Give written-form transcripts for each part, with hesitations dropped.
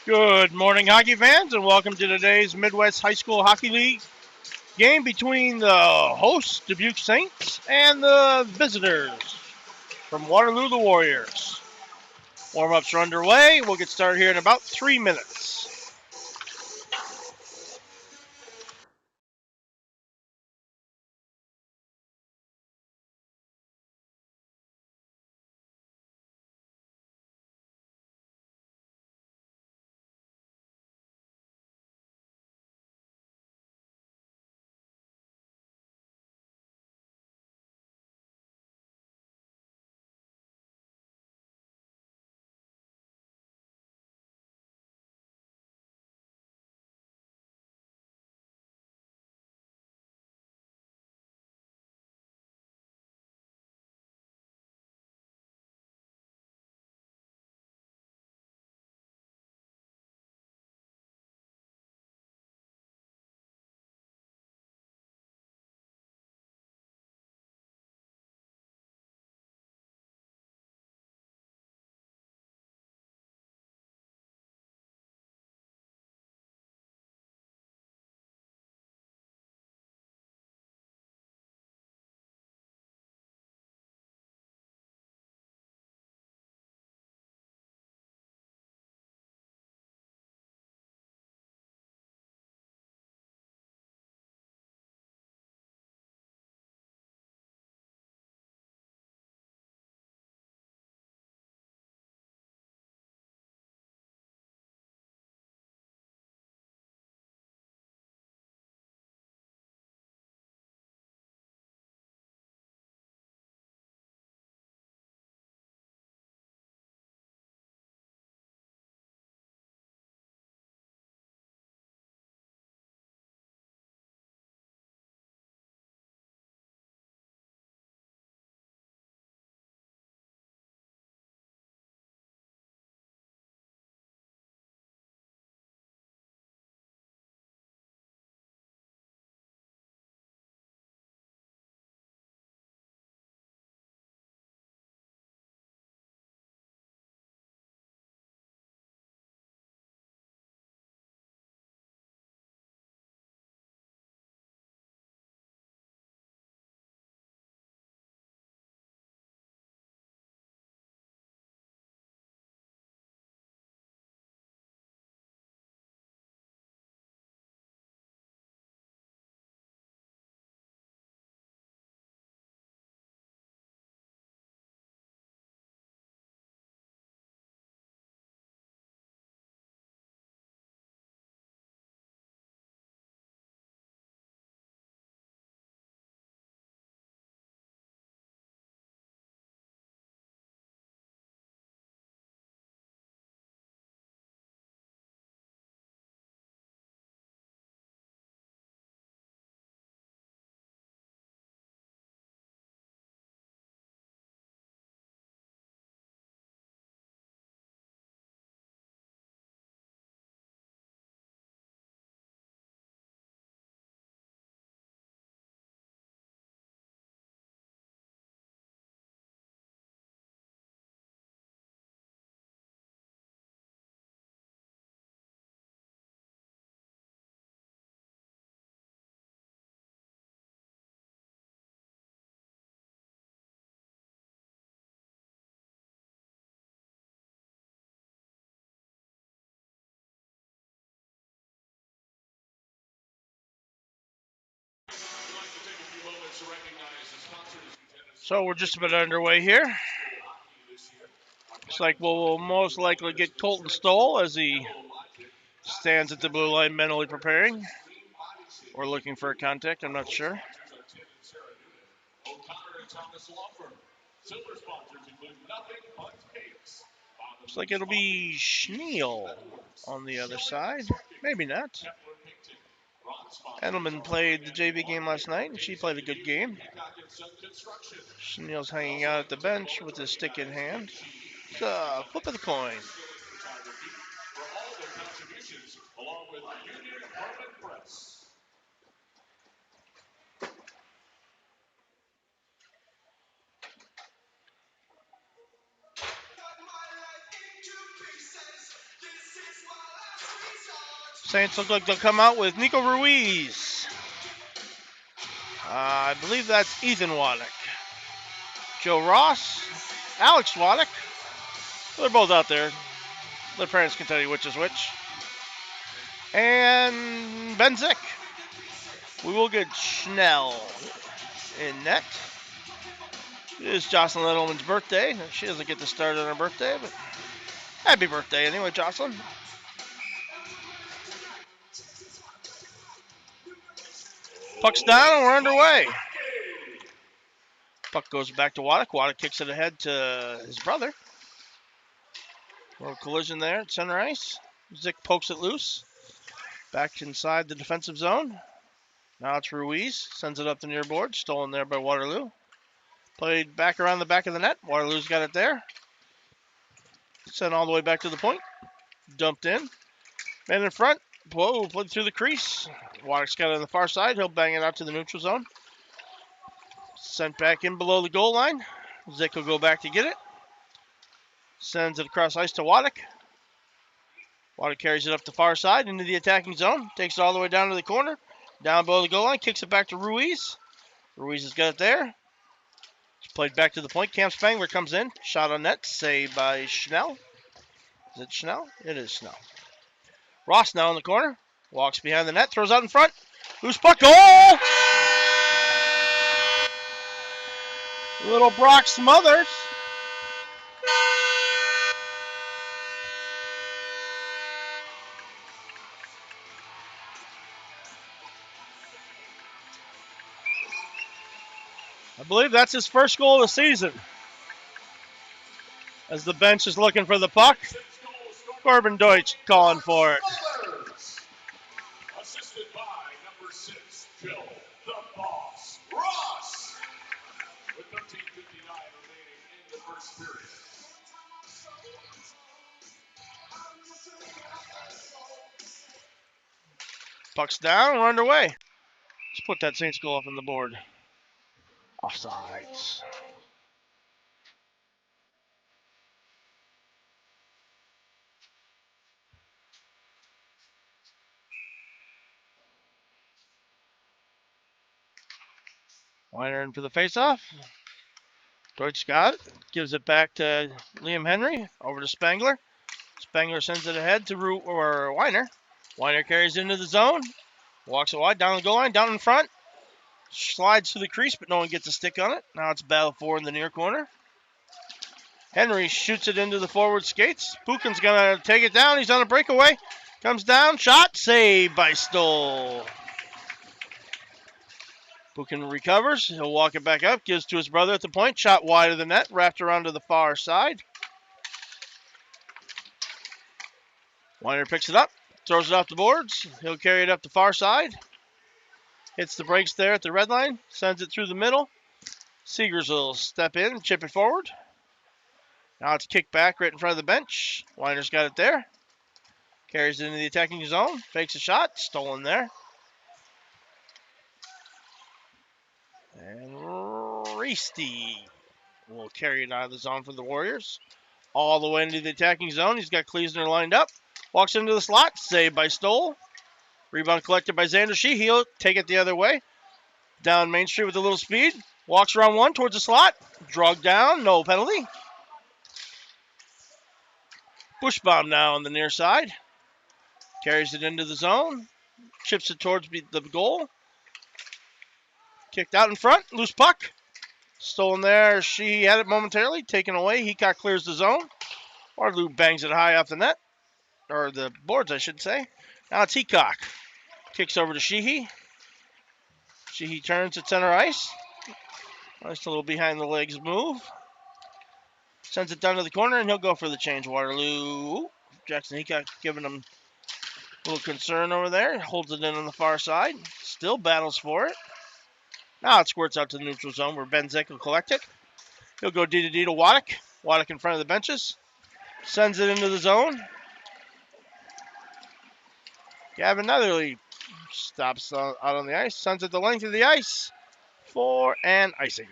Good morning, hockey fans, and welcome to today's Midwest High School Hockey League game between the hosts, Dubuque Saints, and the visitors from Waterloo, the Warriors. Warm-ups are underway. We'll get started here in about 3 minutes. So we're just about underway here. Looks like we'll most likely get Colton Stoll as he stands at the blue line mentally preparing or looking for a contact. I'm not sure. Looks like it'll be Schneal on the other side. Maybe not. Edelman played the JV game last night, and she played a good game. Schneal's hanging out at the bench with his stick in hand. It's a flip of the coin. Saints look like they'll come out with Nico Ruiz. I believe that's Ethan Waddick. Joe Ross, Alex Waddick. They're both out there. Their parents can tell you which is which. And Ben Zick. We will get Schnell in net. It is Jocelyn Edelman's birthday. She doesn't get to start on her birthday, but happy birthday anyway, Jocelyn. Puck's down and we're underway. Puck goes back to Waddick. Waddick kicks it ahead to his brother. A little collision there at center ice. Zick pokes it loose. Back inside the defensive zone. Now it's Ruiz. Sends it up the near board. Stolen there by Waterloo. Played back around the back of the net. Waterloo's got it there. Sent all the way back to the point. Dumped in. Man in front. Whoa, played through the crease. Waddick's got it on the far side. He'll bang it out to the neutral zone. Sent back in below the goal line. Zick will go back to get it. Sends it across ice to Waddick. Waddick carries it up the far side into the attacking zone. Takes it all the way down to the corner. Down below the goal line. Kicks it back to Ruiz. Ruiz has got it there. It's played back to the point. Cam Spangler comes in. Shot on net. Saved by Schnell. Is it Schnell? It is Schnell. Ross now in the corner. Walks behind the net. Throws out in front. Loose puck. Goal! Little Brock Smothers. I believe that's his first goal of the season. As the bench is looking for the puck, Corbin Deutsch calling for it. Assisted by number 6, Bill the Boss Ross. With 13:59 remaining in the first period. Puck's down, we're underway. Let's put that Saints goal up on the board. Offsides. Weiner in for the faceoff. Deutsch got it. Gives it back to Liam Henry. Over to Spangler. Spangler sends it ahead to Weiner. Weiner carries into the zone. Walks it wide, down the goal line, down in front. Slides to the crease, but no one gets a stick on it. Now it's battle for in the near corner. Henry shoots it into the forward skates. Pukin's going to take it down. He's on a breakaway. Comes down, shot, saved by Stoll. Pukin recovers. He'll walk it back up, gives to his brother at the point. Shot wide of the net, wrapped around to the far side. Weiner picks it up, throws it off the boards. He'll carry it up the far side. Hits the brakes there at the red line, sends it through the middle. Seegers will step in and chip it forward. Now it's kicked back right in front of the bench. Weiner's got it there. Carries it into the attacking zone. Fakes a shot. Stolen there. And Reesty will carry it out of the zone for the Warriors. All the way into the attacking zone. He's got Kleesner lined up. Walks into the slot. Saved by Stoll. Rebound collected by Xander Shee. He'll take it the other way. Down Main Street with a little speed. Walks around one towards the slot. Drug down. No penalty. Bushbaum now on the near side. Carries it into the zone. Chips it towards the goal. Kicked out in front. Loose puck. Stolen there. She had it momentarily. Taken away. Heacock clears the zone. Waterloo bangs it high off the net. Or the boards, I should say. Now it's Heacock. Kicks over to Sheehy. Sheehy turns at center ice. Nice little behind the legs move. Sends it down to the corner, and he'll go for the change. Waterloo. Jackson Heacock giving him a little concern over there. Holds it in on the far side. Still battles for it. Now it squirts out to the neutral zone where Ben Zick will collect it. He'll go D to D to Waddick. Waddick in front of the benches. Sends it into the zone. Gavin Netherly stops out on the ice. Sends it the length of the ice for an icing.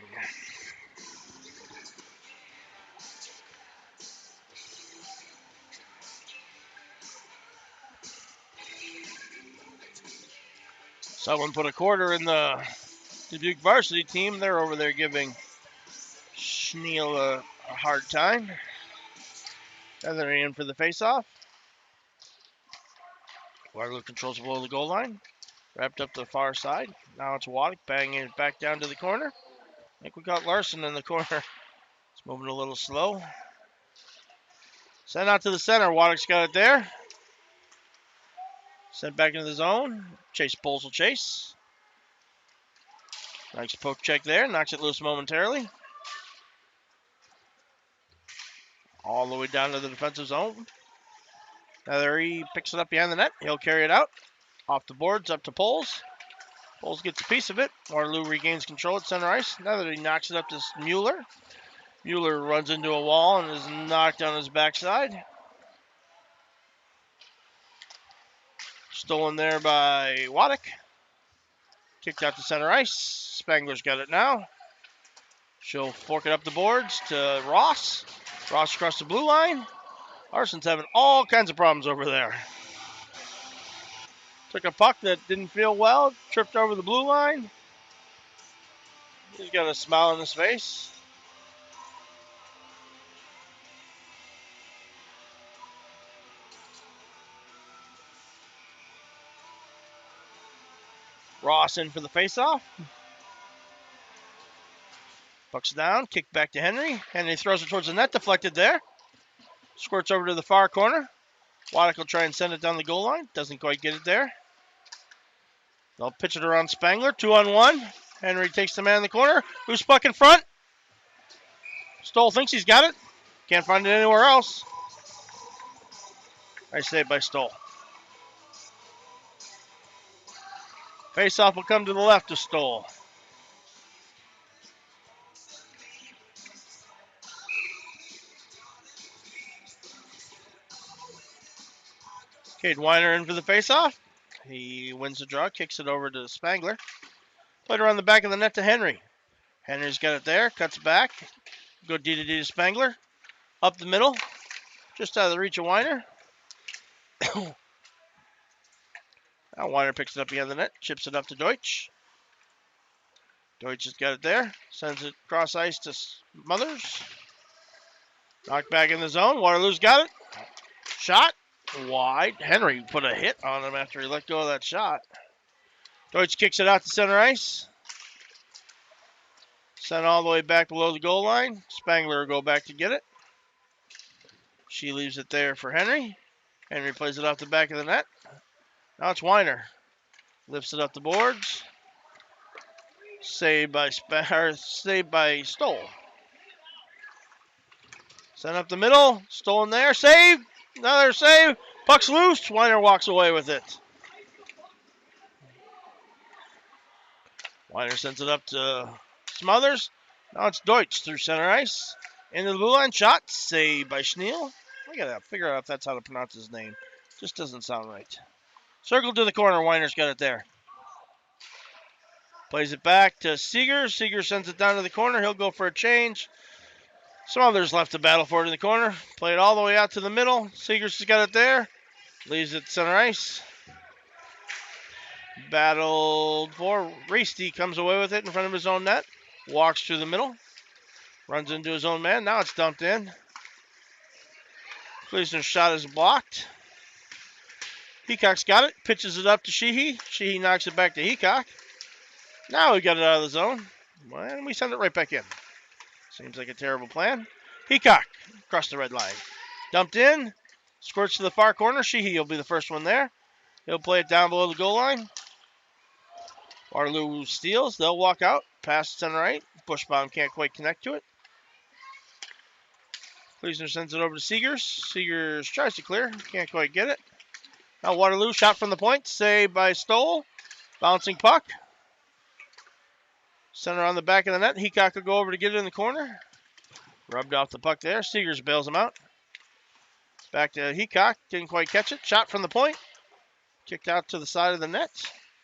Someone put a quarter in the Dubuque varsity team. They're over there giving Schneal a hard time. And they're in for the faceoff. Waterloo controls below the goal line. Wrapped up to the far side. Now it's Waddick banging it back down to the corner. I think we got Larson in the corner. It's moving a little slow. Sent out to the center. Waddick's got it there. Sent back into the zone. Chase Bowles will chase. Nice poke check there. Knocks it loose momentarily. All the way down to the defensive zone. Now there he picks it up behind the net. He'll carry it out. Off the boards, up to Poles. Poles gets a piece of it. Waterloo regains control at center ice. Now that he knocks it up to Mueller. Mueller runs into a wall and is knocked on his backside. Stolen there by Waddick. Kicked out to center ice. Spangler's got it now. She'll fork it up the boards to Ross. Ross across the blue line. Larson's having all kinds of problems over there. Took a puck that didn't feel well. Tripped over the blue line. He's got a smile on his face. Ross in for the faceoff. Puck's down. Kick back to Henry. Henry throws it towards the net. Deflected there. Squirts over to the far corner. Waddick will try and send it down the goal line. Doesn't quite get it there. They'll pitch it around Spangler. 2-on-1. Henry takes the man in the corner. Loose puck in front. Stoll thinks he's got it. Can't find it anywhere else. Nice save by Stoll. Faceoff will come to the left of Stoll. Cade Weiner in for the faceoff. He wins the draw, kicks it over to Spangler. Played around the back of the net to Henry. Henry's got it there, cuts back. Go D to D to Spangler. Up the middle, just out of the reach of Weiner. Now Weiner picks it up behind the net, chips it up to Deutsch. Deutsch has got it there, sends it cross ice to Smothers. Knocked back in the zone. Waterloo's got it. Shot wide. Henry put a hit on him after he let go of that shot. Deutsch kicks it out to center ice. Sent all the way back below the goal line. Spangler will go back to get it. She leaves it there for Henry. Henry plays it off the back of the net. Now it's Weiner. Lifts it up the boards. Saved by Stoll. Sent up the middle. Stolen there. Save. Another save. Puck's loose. Weiner walks away with it. Weiner sends it up to Smothers. Now it's Deutsch through center ice. Into the blue line. Shot. Saved by Schneal. I gotta figure out if that's how to pronounce his name. Just doesn't sound right. Circle to the corner. Weiner's got it there. Plays it back to Seeger. Seeger sends it down to the corner. He'll go for a change. Smothers left to battle for it in the corner. Play it all the way out to the middle. Seeger's got it there. Leaves it center ice. Battled for. Reesty comes away with it in front of his own net. Walks through the middle. Runs into his own man. Now it's dumped in. Gleason's shot is blocked. Heacock's got it. Pitches it up to Sheehy. Sheehy knocks it back to Heacock. Now we got it out of the zone. And we send it right back in. Seems like a terrible plan. Heacock across the red line. Dumped in. Squirts to the far corner. Sheehy will be the first one there. He'll play it down below the goal line. Waterloo steals. They'll walk out. Pass center right. Bushbaum can't quite connect to it. Gleason sends it over to Seegers. Seegers tries to clear. Can't quite get it. Now Waterloo shot from the point. Saved by Stoll. Bouncing puck. Center on the back of the net. Heacock will go over to get it in the corner. Rubbed off the puck there. Seegers bails him out. Back to Heacock. Didn't quite catch it. Shot from the point. Kicked out to the side of the net.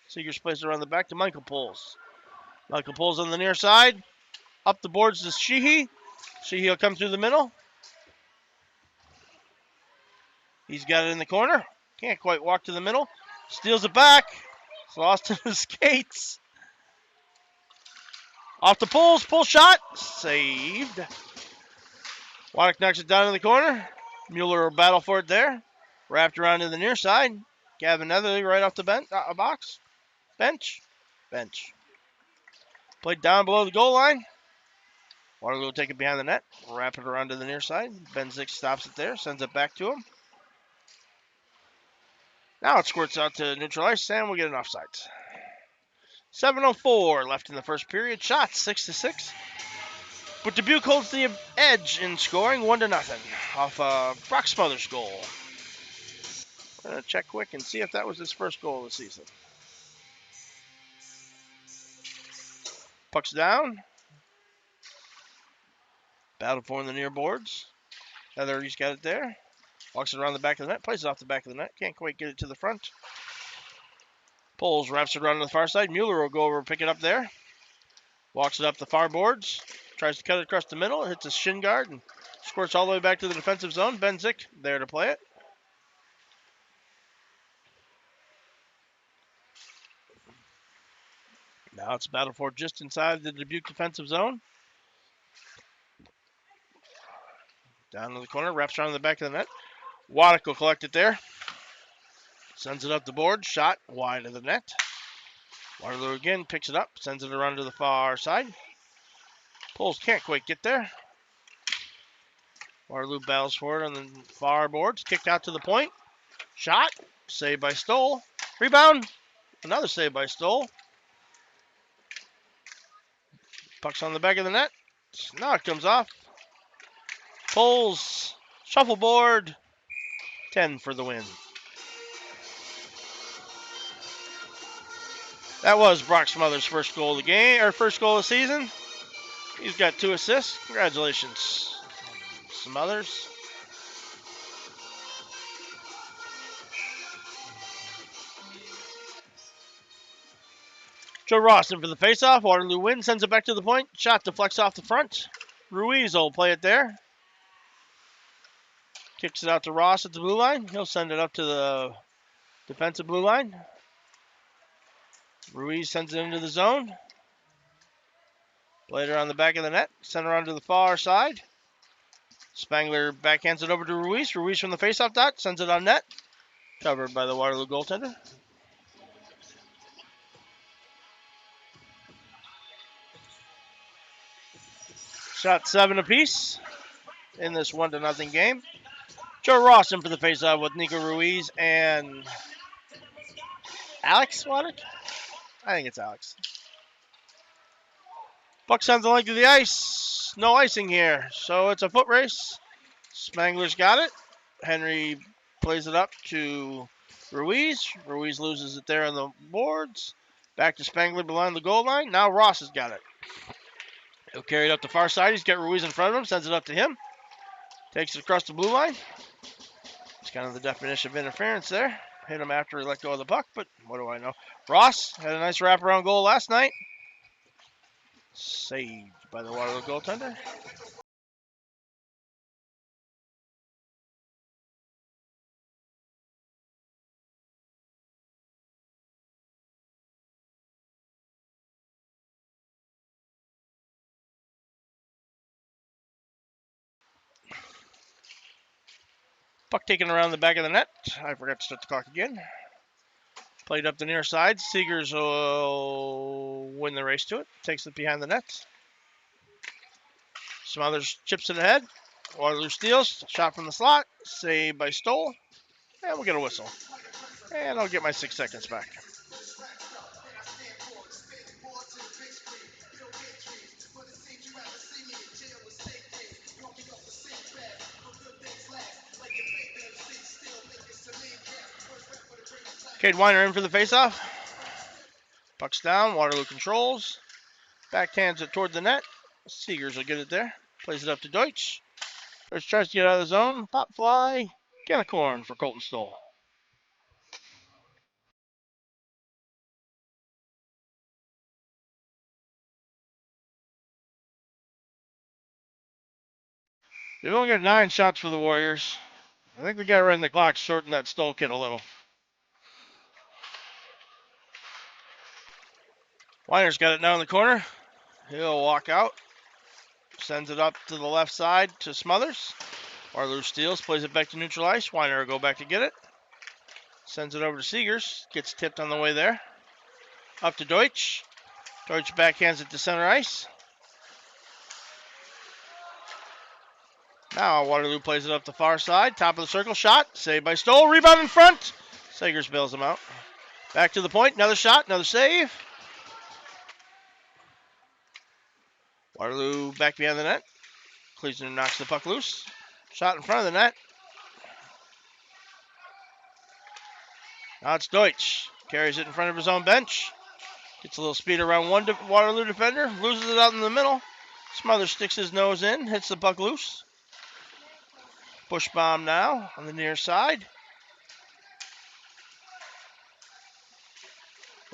Seegers plays it around the back to Michael Poles. Michael Poles on the near side. Up the boards to Sheehy. Sheehy will come through the middle. He's got it in the corner. Can't quite walk to the middle. Steals it back. It's lost in the skates. Off the pulls, pull shot, saved. Waddick knocks it down in the corner. Mueller will battle for it there. Wrapped around to the near side. Gavin Netherly right off the bench. Played down below the goal line. Waterloo will take it behind the net. Wrap it around to the near side. Benzik stops it there. Sends it back to him. Now it squirts out to neutral ice, and we get an offside. 7:04 left in the first period. Shots 6-6. But Dubuque holds the edge in scoring 1-0 off Brock Smothers' goal. I'm going to check quick and see if that was his first goal of the season. Puck's down. Battle for in the near boards. Heather's got it there. Walks it around the back of the net. Plays it off the back of the net. Can't quite get it to the front. Pulls, wraps it around to the far side. Mueller will go over and pick it up there. Walks it up the far boards. Tries to cut it across the middle. It hits a shin guard and squirts all the way back to the defensive zone. Benzik there to play it. Now it's battle for just inside the Dubuque defensive zone. Down to the corner. Wraps around the back of the net. Waddick will collect it there. Sends it up the board. Shot wide of the net. Waterloo again picks it up. Sends it around to the far side. Pulls can't quite get there. Waterloo battles for it on the far boards. Kicked out to the point. Shot. Saved by Stoll. Rebound. Another save by Stoll. Puck's on the back of the net. Now it comes off. Pulls. Shuffleboard. 10 for the win. That was Brock Smothers' first goal of the game, or first goal of the season. He's got 2 assists. Congratulations, Smothers. Joe Rawson for the faceoff. Waterloo wins, sends it back to the point. Shot deflects off the front. Ruiz will play it there. Kicks it out to Ross at the blue line. He'll send it up to the defensive blue line. Ruiz sends it into the zone. Played around the back of the net. Send it around to the far side. Spangler backhands it over to Ruiz. Ruiz from the faceoff dot. Sends it on net. Covered by the Waterloo goaltender. Shot 7 apiece in this 1-0 game. Joe Rawson for the faceoff with Nico Ruiz and Alex Waddick? I think it's Alex. Puck sends the length of the ice. No icing here, so it's a foot race. Spangler's got it. Henry plays it up to Ruiz. Ruiz loses it there on the boards. Back to Spangler behind the goal line. Now Ross has got it. He'll carry it up the far side. He's got Ruiz in front of him. Sends it up to him. Takes it across the blue line. It's kind of the definition of interference there. Hit him after he let go of the puck, but what do I know? Ross had a nice wraparound goal last night. Saved by the Waterloo goaltender. Puck taken around the back of the net. I forgot to start the clock again. Played up the near side. Seegers will win the race to it. Takes it behind the net. Smothers chips it ahead. Waterloo steals. Shot from the slot. Saved by Stoll. And we'll get a whistle. And I'll get my 6 seconds back. Cade Weiner in for the faceoff. Puck's down. Waterloo controls. Backhands it toward the net. Seegers will get it there. Plays it up to Deutsch. Deutsch tries to get out of the zone. Pop fly. Can of corn for Colton Stoll. They've only got 9 shots for the Warriors. I think we got to run the clock, shorten that Stoll kid a little. Weiner's got it now in the corner. He'll walk out. Sends it up to the left side to Smothers. Waterloo steals, plays it back to neutral ice. Weiner will go back to get it. Sends it over to Seegers. Gets tipped on the way there. Up to Deutsch. Deutsch backhands it to center ice. Now Waterloo plays it up the far side. Top of the circle. Shot. Saved by Stoll. Rebound in front. Seegers bails him out. Back to the point. Another shot. Another save. Waterloo back behind the net. Kleesner knocks the puck loose. Shot in front of the net. Now it's Deutsch. Carries it in front of his own bench. Gets a little speed around one Waterloo defender. Loses it out in the middle. Smothers sticks his nose in. Hits the puck loose. Push bomb now on the near side.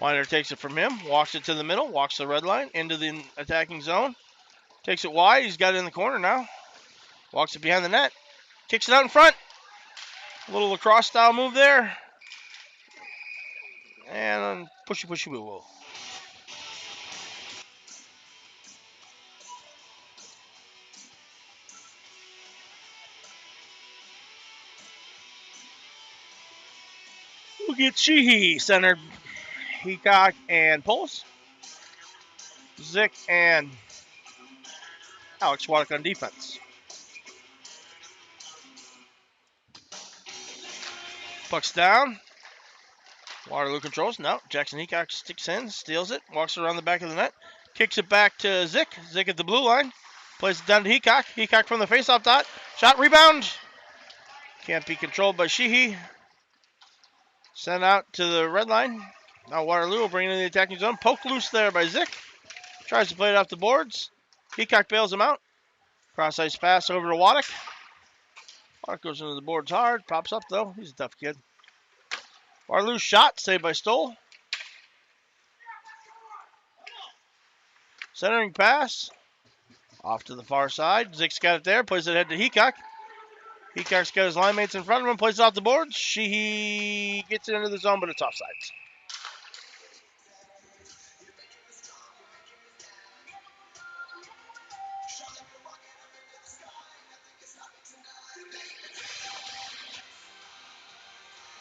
Weiner takes it from him. Walks it to the middle. Walks the red line into the attacking zone. Takes it wide. He's got it in the corner now. Walks it behind the net. Kicks it out in front. A little lacrosse style move there. And pushy woo woo. We'll get Sheehy centered. Heacock and Poles. Zick and Alex Waddick on defense. Puck's down. Waterloo controls. No, Jackson Heacock sticks in, steals it, walks around the back of the net, kicks it back to Zick. Zick at the blue line. Plays it down to Heacock. Heacock from the faceoff dot. Shot, rebound. Can't be controlled by Sheehy. Sent out to the red line. Now Waterloo will bring it in the attacking zone. Poke loose there by Zick. Tries to play it off the boards. Heacock bails him out. Cross ice pass over to Waddick. Waddick goes into the boards hard. Pops up though. He's a tough kid. Waterloo shot. Saved by Stoll. Centering pass. Off to the far side. Zick's got it there. Plays it ahead to Heacock. Heacock's got his line mates in front of him. Plays it off the boards. She gets it into the zone, but it's offsides.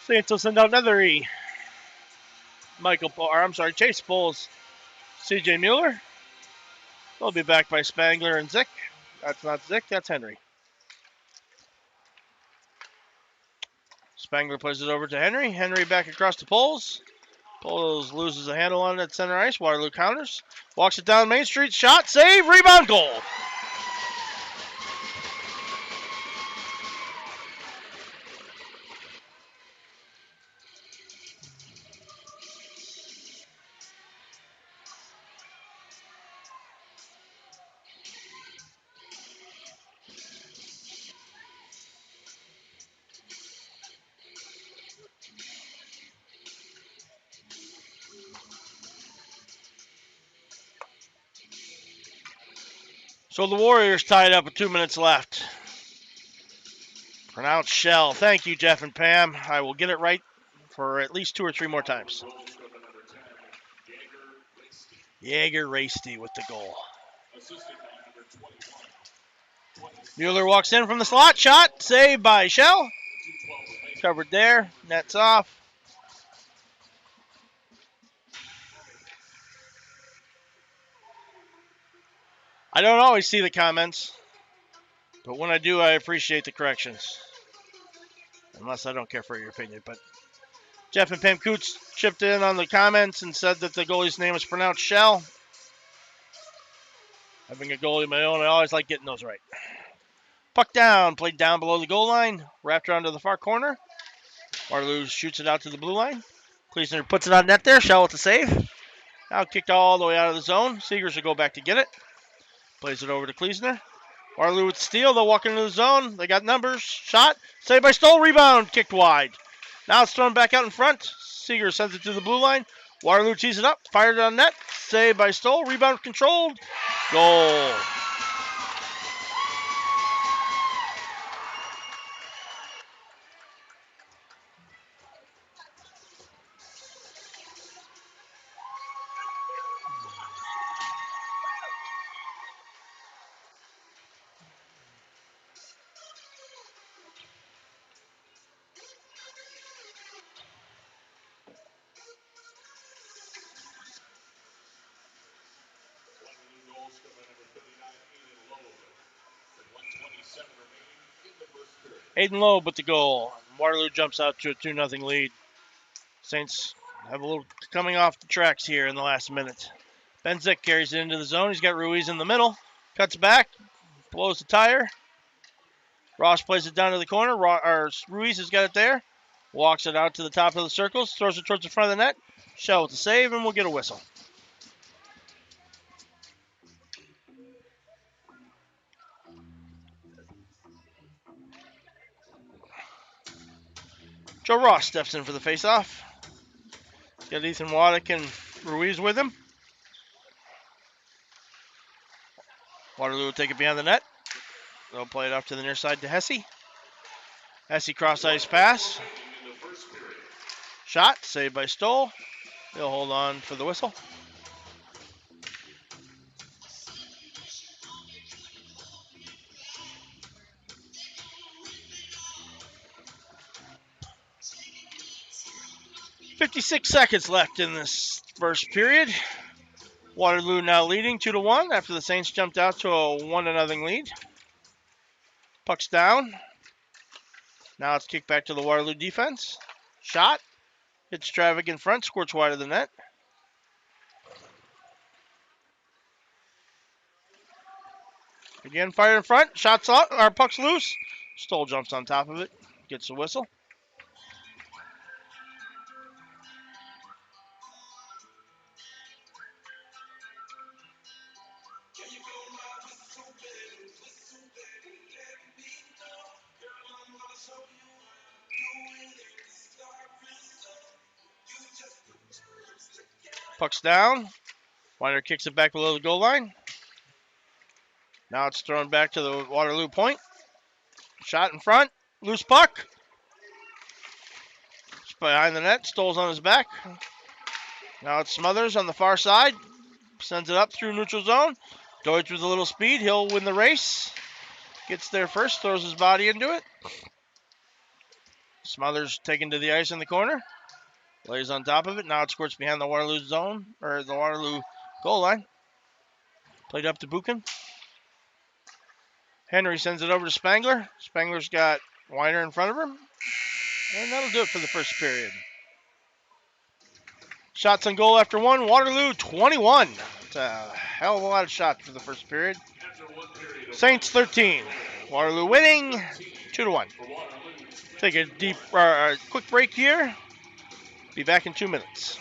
Saints will send out another E. Chase Bowles, C.J. Mueller. They'll be back by Spangler and Zick. That's not Zick, that's Henry. Spangler plays it over to Henry. Henry back across the poles. Poles loses a handle on it at center ice. Waterloo counters. Walks it down Main Street. Shot, save, rebound, goal. So the Warriors tied up with 2 minutes left. Pronounced Shell. Thank you, Jeff and Pam. I will get it right for at least 2 or 3 more times. Jaeger Rasty with the goal. Mueller walks in from the slot. Shot. Saved by Shell. Covered there. Nets off. I don't always see the comments, but when I do, I appreciate the corrections. Unless I don't care for your opinion. But Jeff and Pam Coots chipped in on the comments and said that the goalie's name is pronounced Shell. Having a goalie of my own, I always like getting those right. Puck down, played down below the goal line, wrapped around to the far corner. Waterloo shoots it out to the blue line. Kleesner puts it on net there. Shell with the save. Now kicked all the way out of the zone. Seegers will go back to get it. Plays it over to Kleesner. Waterloo with the steal. They'll walk into the zone. They got numbers. Shot. Saved by Stoll. Rebound. Kicked wide. Now it's thrown back out in front. Seegers sends it to the blue line. Waterloo tees it up. Fired it on net. Saved by Stoll. Rebound controlled. Goal. Aiden Loeb with the goal. Waterloo jumps out to a 2-0 lead. Saints have a little coming off the tracks here in the last minute. Benzik carries it into the zone. He's got Ruiz in the middle. Cuts back. Blows the tire. Ross plays it down to the corner. Ruiz has got it there. Walks it out to the top of the circles. Throws it towards the front of the net. Shell with the save, and we'll get a whistle. Joe Ross steps in for the faceoff. Got Ethan Waddick and Ruiz with him. Waterloo will take it behind the net. They'll play it off to the near side to Hesse. Hesse cross-ice pass. Shot, saved by Stoll. He'll hold on for the whistle. .56 seconds left in this first period. Waterloo now leading 2-1 after the Saints jumped out to a 1-0 lead. Puck's down. Now it's kicked back to the Waterloo defense. Shot. Hits traffic in front, squirts wide of the net. Again, fire in front. Shots out. Our puck's loose. Stoll jumps on top of it. Gets the whistle. Puck's down. Winder kicks it back below the goal line. Now it's thrown back to the Waterloo point. Shot in front. Loose puck. It's behind the net. Stoll's on his back. Now it's Smothers on the far side. Sends it up through neutral zone. Deutsch with a little speed. He'll win the race. Gets there first. Throws his body into it. Smothers taken to the ice in the corner. Lays on top of it. Now it squirts behind the Waterloo zone, or the Waterloo goal line. Played up to Buchan. Henry sends it over to Spangler. Spangler's got Weiner in front of him. And that'll do it for the first period. Shots on goal after one. Waterloo 21. It's a hell of a lot of shots for the first period. Saints 13. Waterloo winning 2-1. Take a quick break here. Be back in 2 minutes.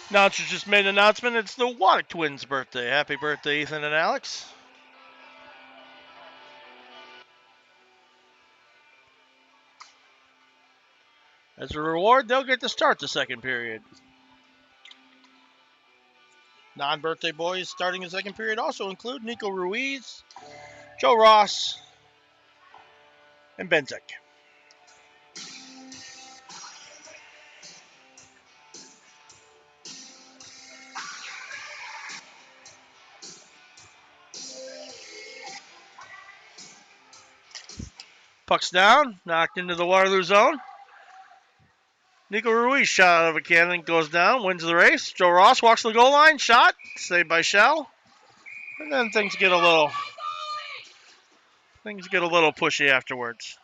Announcer just made an announcement. It's the Waddick twins' birthday. Happy birthday, Ethan and Alex. As a reward, they'll get to start the second period. Non-birthday boys starting the second period also include Nico Ruiz, Joe Ross, and Benzek. Puck's down, knocked into the Waterloo zone. Nico Ruiz shot out of a cannon, goes down, wins the race. Joe Ross walks the goal line, shot, saved by Shell. And then things get a little pushy afterwards.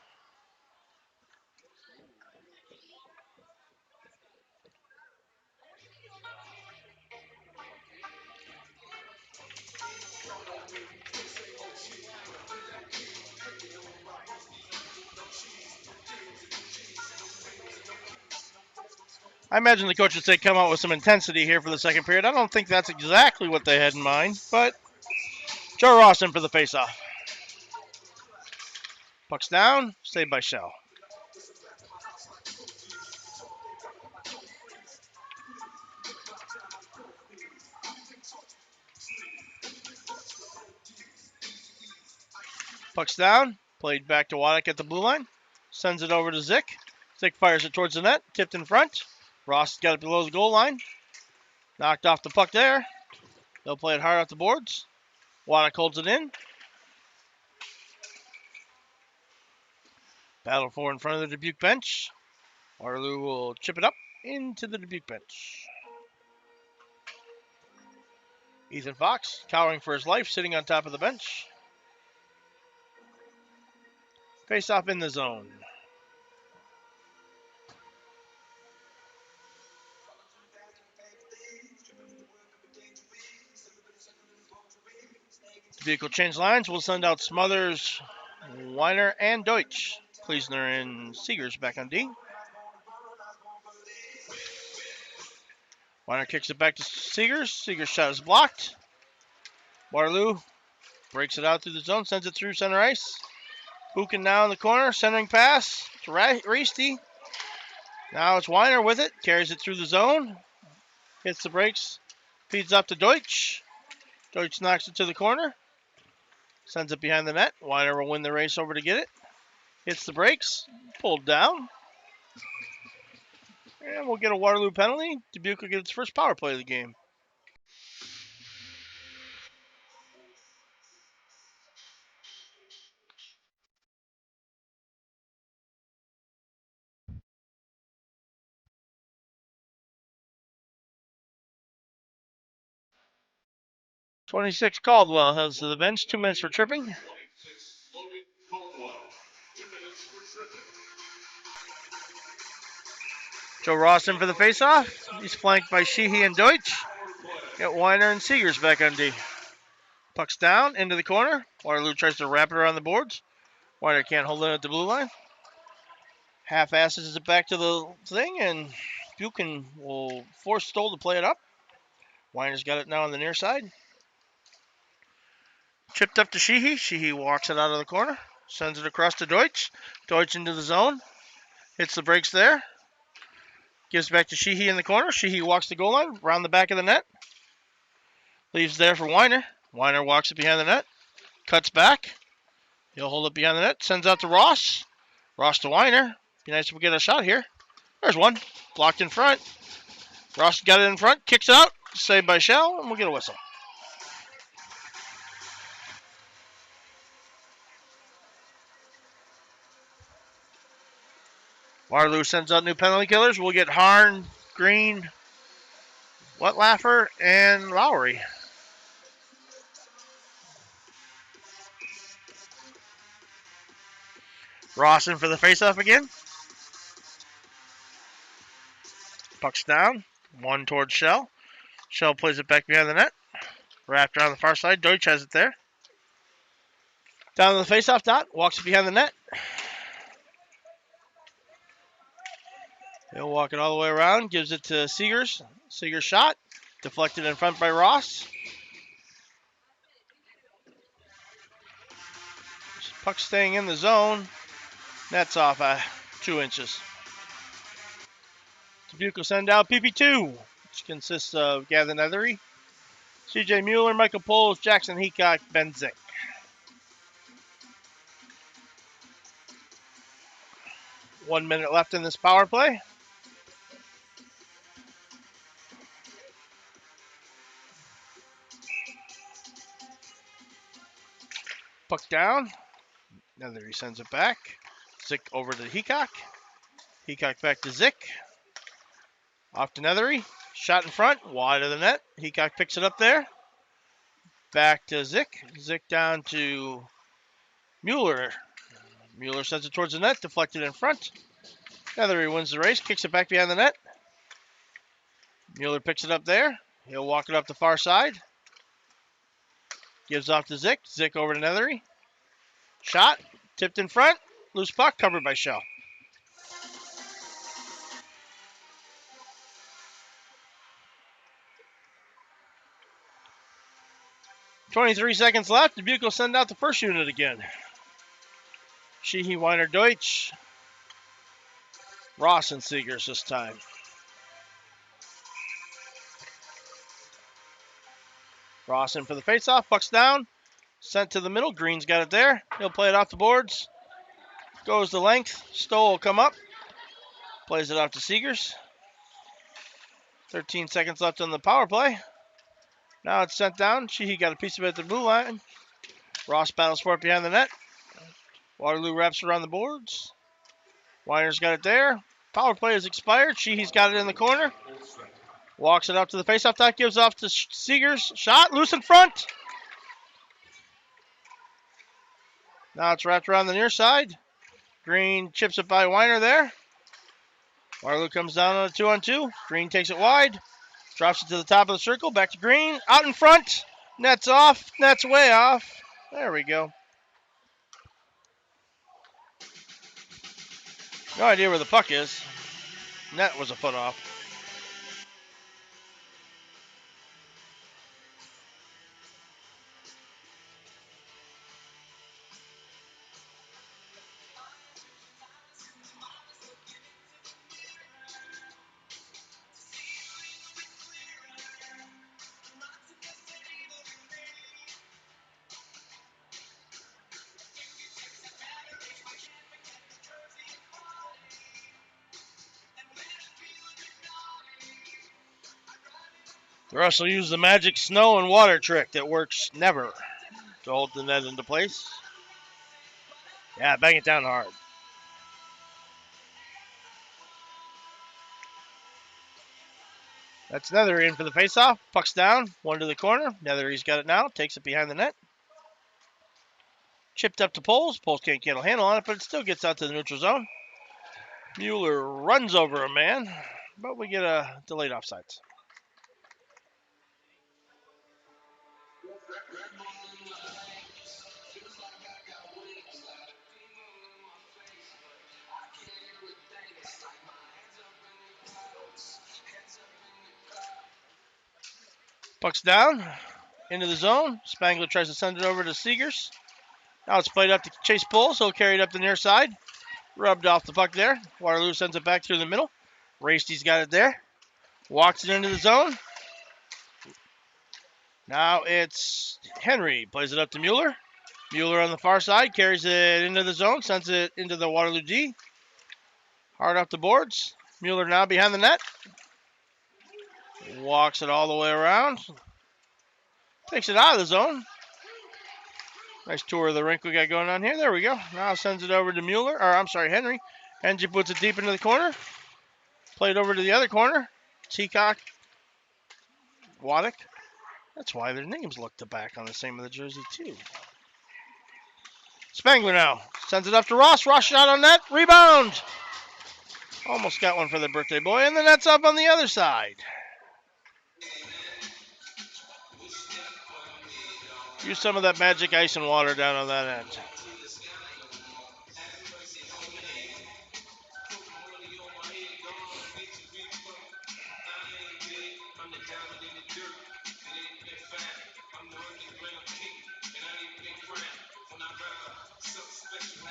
I imagine the coach would say come out with some intensity here for the second period. I don't think that's exactly what they had in mind, but Joe Ross in for the faceoff. Puck's down, saved by Shell. Puck's down, played back to Waddick at the blue line. Sends it over to Zick. Zick fires it towards the net, tipped in front. Ross got it below the goal line. Knocked off the puck there. They'll play it hard off the boards. Waddick holds it in. Battle for in front of the Dubuque bench. Waterloo will chip it up into the Dubuque bench. Ethan Fox, cowering for his life, sitting on top of the bench. Face off in the zone. Dubuque will change lines. We'll send out Smothers, Weiner, and Deutsch. Kleesner and Seegers back on D. Weiner kicks it back to Seegers. Seegers' shot is blocked. Waterloo breaks it out through the zone, sends it through center ice. Buchan now in the corner, centering pass to Reisty. Now it's Weiner with it, carries it through the zone, hits the brakes, feeds up to Deutsch. Deutsch knocks it to the corner, sends it behind the net. Weiner will win the race over to get it. Hits the brakes, pulled down. And we'll get a Waterloo penalty. Dubuque will get its first power play of the game. '26 Caldwell heads to the bench. 2 minutes for tripping. Joe Ross in for the faceoff. He's flanked by Sheehy and Deutsch. Got Weiner and Seegers back on D. Puck's down into the corner. Waterloo tries to wrap it around the boards. Weiner can't hold it at the blue line. Half-asses it back to the thing, and Buchan will force Stoll to play it up. Weiner's got it now on the near side. Chipped up to Sheehy. Sheehy walks it out of the corner. Sends it across to Deutsch. Deutsch into the zone. Hits the brakes there. Gives back to Sheehy in the corner. Sheehy walks the goal line, round the back of the net. Leaves there for Weiner. Weiner walks it behind the net. Cuts back. He'll hold it behind the net. Sends out to Ross. Ross to Weiner. Be nice if we get a shot here. There's one. Blocked in front. Ross got it in front. Kicks out. Saved by Shell. And we'll get a whistle. Waterloo sends out new penalty killers. We'll get Harn, Green, Wetlaffer, and Lowry. Ross in for the faceoff again. Puck's down. One towards Shell. Shell plays it back behind the net. Wrapped around the far side. Deutsch has it there. Down to the faceoff dot. Walks it behind the net. He'll walk it all the way around, gives it to Seegers. Seegers shot, deflected in front by Ross. Puck staying in the zone. Net's off 2 inches. Dubuque will send out PP2, which consists of Gavin Ethery, CJ Mueller, Michael Poles, Jackson Heacock, Ben Zink. 1 minute left in this power play. Puck down. Nethery sends it back. Zick over to Heacock. Heacock back to Zick. Off to Nethery. Shot in front, wide of the net. Heacock picks it up there. Back to Zick. Zick down to Mueller. Mueller sends it towards the net, deflected in front. Nethery wins the race, kicks it back behind the net. Mueller picks it up there. He'll walk it up the far side. Gives off to Zick. Zick over to Nethery. Shot, tipped in front. Loose puck, covered by Shell. .23 seconds left. Dubuque will send out the first unit again. Sheehy, Weiner, Deutsch. Ross and Seegers this time. Ross in for the faceoff. Puck's down. Sent to the middle. Green's got it there. He'll play it off the boards. Goes the length. Stoll will come up. Plays it off to Seegers. 13 seconds left on the power play. Now it's sent down. Sheehy got a piece of it at the blue line. Ross battles for it behind the net. Waterloo wraps around the boards. Weiner's got it there. Power play has expired. Sheehy's got it in the corner. Walks it up to the faceoff dot. Gives off to Seegers. Shot. Loose in front. Now it's wrapped around the near side. Green chips it by Weiner there. Waterloo comes down on a 2-on-2. Green takes it wide. Drops it to the top of the circle. Back to Green. Out in front. Net's off. Net's way off. There we go. No idea where the puck is. Net was a foot off. The Russ will use the magic snow and water trick that works never to hold the net into place. Yeah, bang it down hard. That's Nethery in for the faceoff. Puck's down. One to the corner. Nethery's got it now. Takes it behind the net. Chipped up to Poles. Poles can't get a handle on it, but it still gets out to the neutral zone. Mueller runs over a man, but we get a delayed offsides. Puck's down. Into the zone. Spangler tries to send it over to Seegers. Now it's played up to Chase Poles. He'll carry it up the near side. Rubbed off the puck there. Waterloo sends it back through the middle. Racey's got it there. Walks it into the zone. Now it's Henry. Plays it up to Mueller. Mueller on the far side. Carries it into the zone. Sends it into the Waterloo D. Hard off the boards. Mueller now behind the net. Walks it all the way around. Takes it out of the zone. Nice tour of the rink we got going on here. There we go. Now sends it over to Henry. Henry puts it deep into the corner. Played over to the other corner. Teacock. Waddick. That's why their names look the back on the same of the jersey, too. Spangler now. Sends it up to Ross. Ross shot on net. Rebound. Almost got one for the birthday boy. And the net's up on the other side. Use some of that magic ice and water down on that end.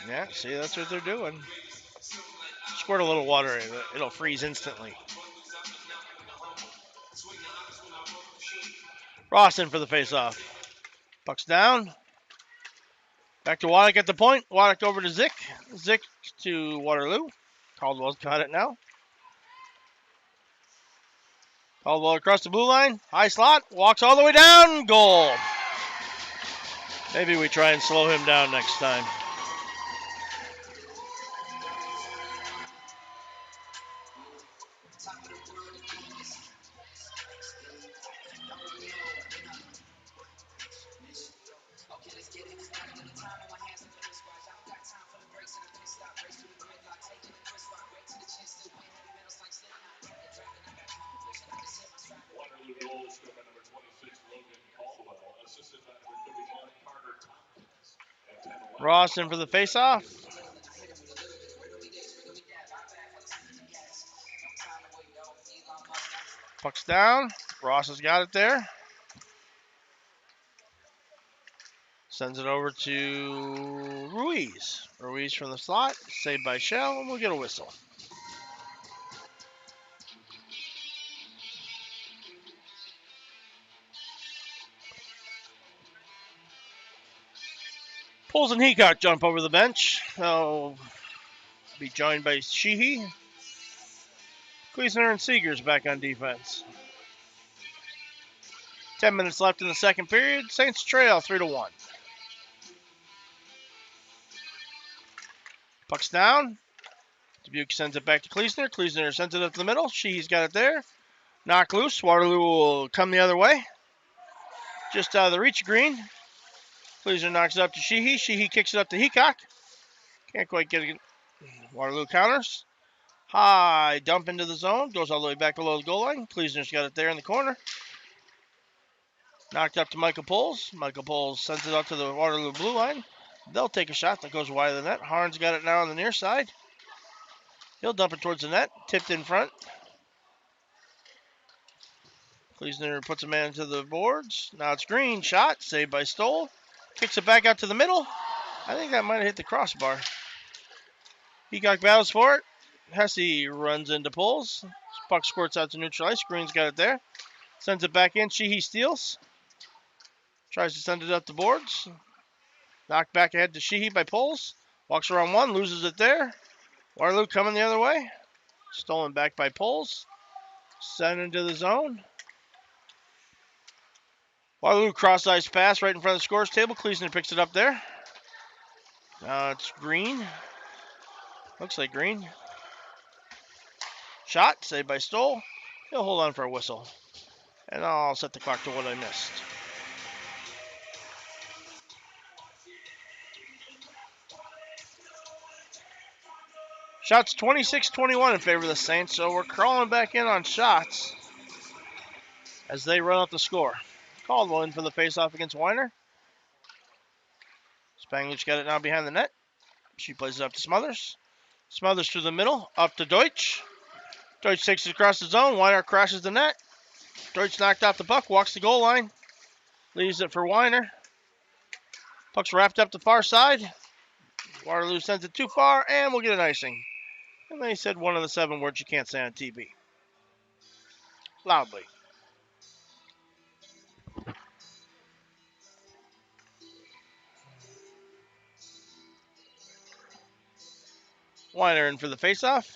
Yeah, see, that's what they're doing. Squirt a little water in it. It'll freeze instantly. Rawson for the faceoff. Puck's down. Back to Waddick at the point. Waddick over to Zick. Zick to Waterloo. Caldwell's got it now. Caldwell across the blue line. High slot. Walks all the way down. Goal. Maybe we try and slow him down next time. Rawson for the faceoff. Puck's down. Ross has got it there. Sends it over to Ruiz. Ruiz from the slot. Saved by Shell, and we'll get a whistle. Pulls and Heacock jump over the bench. They'll be joined by Sheehy. Kleesner and Seegers back on defense. 10 minutes left in the second period. Saints trail 3-1. Puck's down. Dubuque sends it back to Kleesner. Kleesner sends it up the middle. Sheehy's got it there. Knock loose. Waterloo will come the other way. Just out of the reach of green. Kleesner knocks it up to Sheehy. Sheehy kicks it up to Heacock. Can't quite get it. Waterloo counters. High dump into the zone. Goes all the way back below the goal line. Kleesner's got it there in the corner. Knocked up to Michael Poles. Michael Poles sends it up to the Waterloo blue line. They'll take a shot that goes wide of the net. Harn's got it now on the near side. He'll dump it towards the net. Tipped in front. Kleesner puts a man to the boards. Now it's Green. Shot. Saved by Stoll. Kicks it back out to the middle. I think that might have hit the crossbar. Heacock battles for it. Hesse runs into Poles. Puck squirts out to neutral ice. Green's got it there. Sends it back in. Sheehy steals. Tries to send it up the boards. Knocked back ahead to Sheehy by Poles. Walks around one. Loses it there. Waterloo coming the other way. Stolen back by Poles. Sent into the zone. Waterloo cross-ice pass right in front of the scores table. Kleesner picks it up there. Now it's Green. Looks like Green. Shot. Saved by Stoll. He'll hold on for a whistle. And I'll set the clock to what I missed. Shots 26-21 in favor of the Saints, so we're crawling back in on shots as they run up the score. Caldwell in for the faceoff against Weiner. Spanglish got it now behind the net. She plays it up to Smothers. Smothers through the middle, up to Deutsch. Deutsch takes it across the zone. Weiner crashes the net. Deutsch knocked off the puck, walks the goal line. Leaves it for Weiner. Puck's wrapped up the far side. Waterloo sends it too far, and we'll get an icing. And they said one of the 7 words you can't say on TV. Loudly. Weiner in for the faceoff.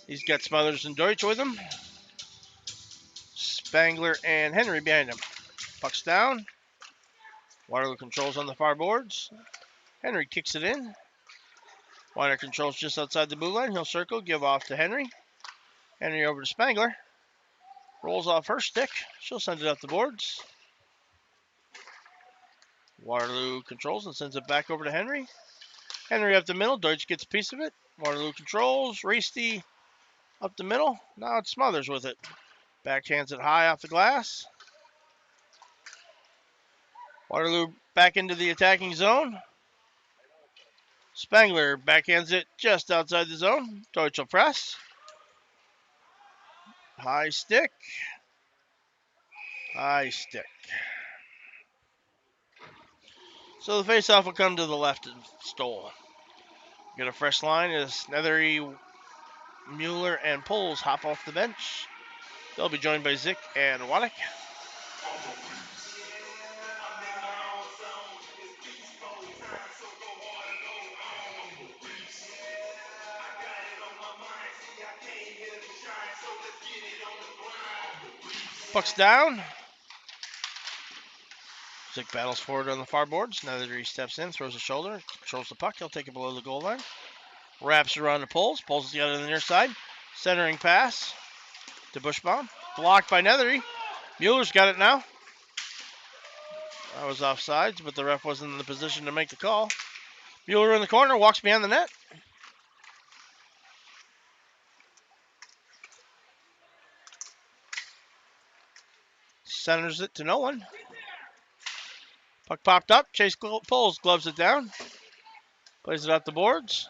He's got Smothers and Deutsch with him. Spangler and Henry behind him. Puck's down. Waterloo controls on the far boards. Henry kicks it in. Weiner controls just outside the blue line. He'll circle, give off to Henry. Henry over to Spangler. Rolls off her stick. She'll send it up the boards. Waterloo controls and sends it back over to Henry. Henry up the middle. Deutsch gets a piece of it. Waterloo controls. Reisty up the middle. Now it's Smothers with it. Backhands it high off the glass. Waterloo back into the attacking zone. Spangler backhands it just outside the zone. Deutsch will press. High stick. High stick. So the faceoff will come to the left of Stoll. Got a fresh line as Nethery, Mueller, and Poles hop off the bench. They'll be joined by Zick and Waddick. Puck's down. Zick battles forward on the far boards. Nethery steps in, throws a shoulder, controls the puck. He'll take it below the goal line. Wraps around to Poles. Poles has got it on the near side. Centering pass to Bushbaum. Blocked by Nethery. Mueller's got it now. That was offsides, but the ref wasn't in the position to make the call. Mueller in the corner, walks behind the net. Centers it to no one. Puck popped up. Chase Poles gloves it down. Plays it out the boards.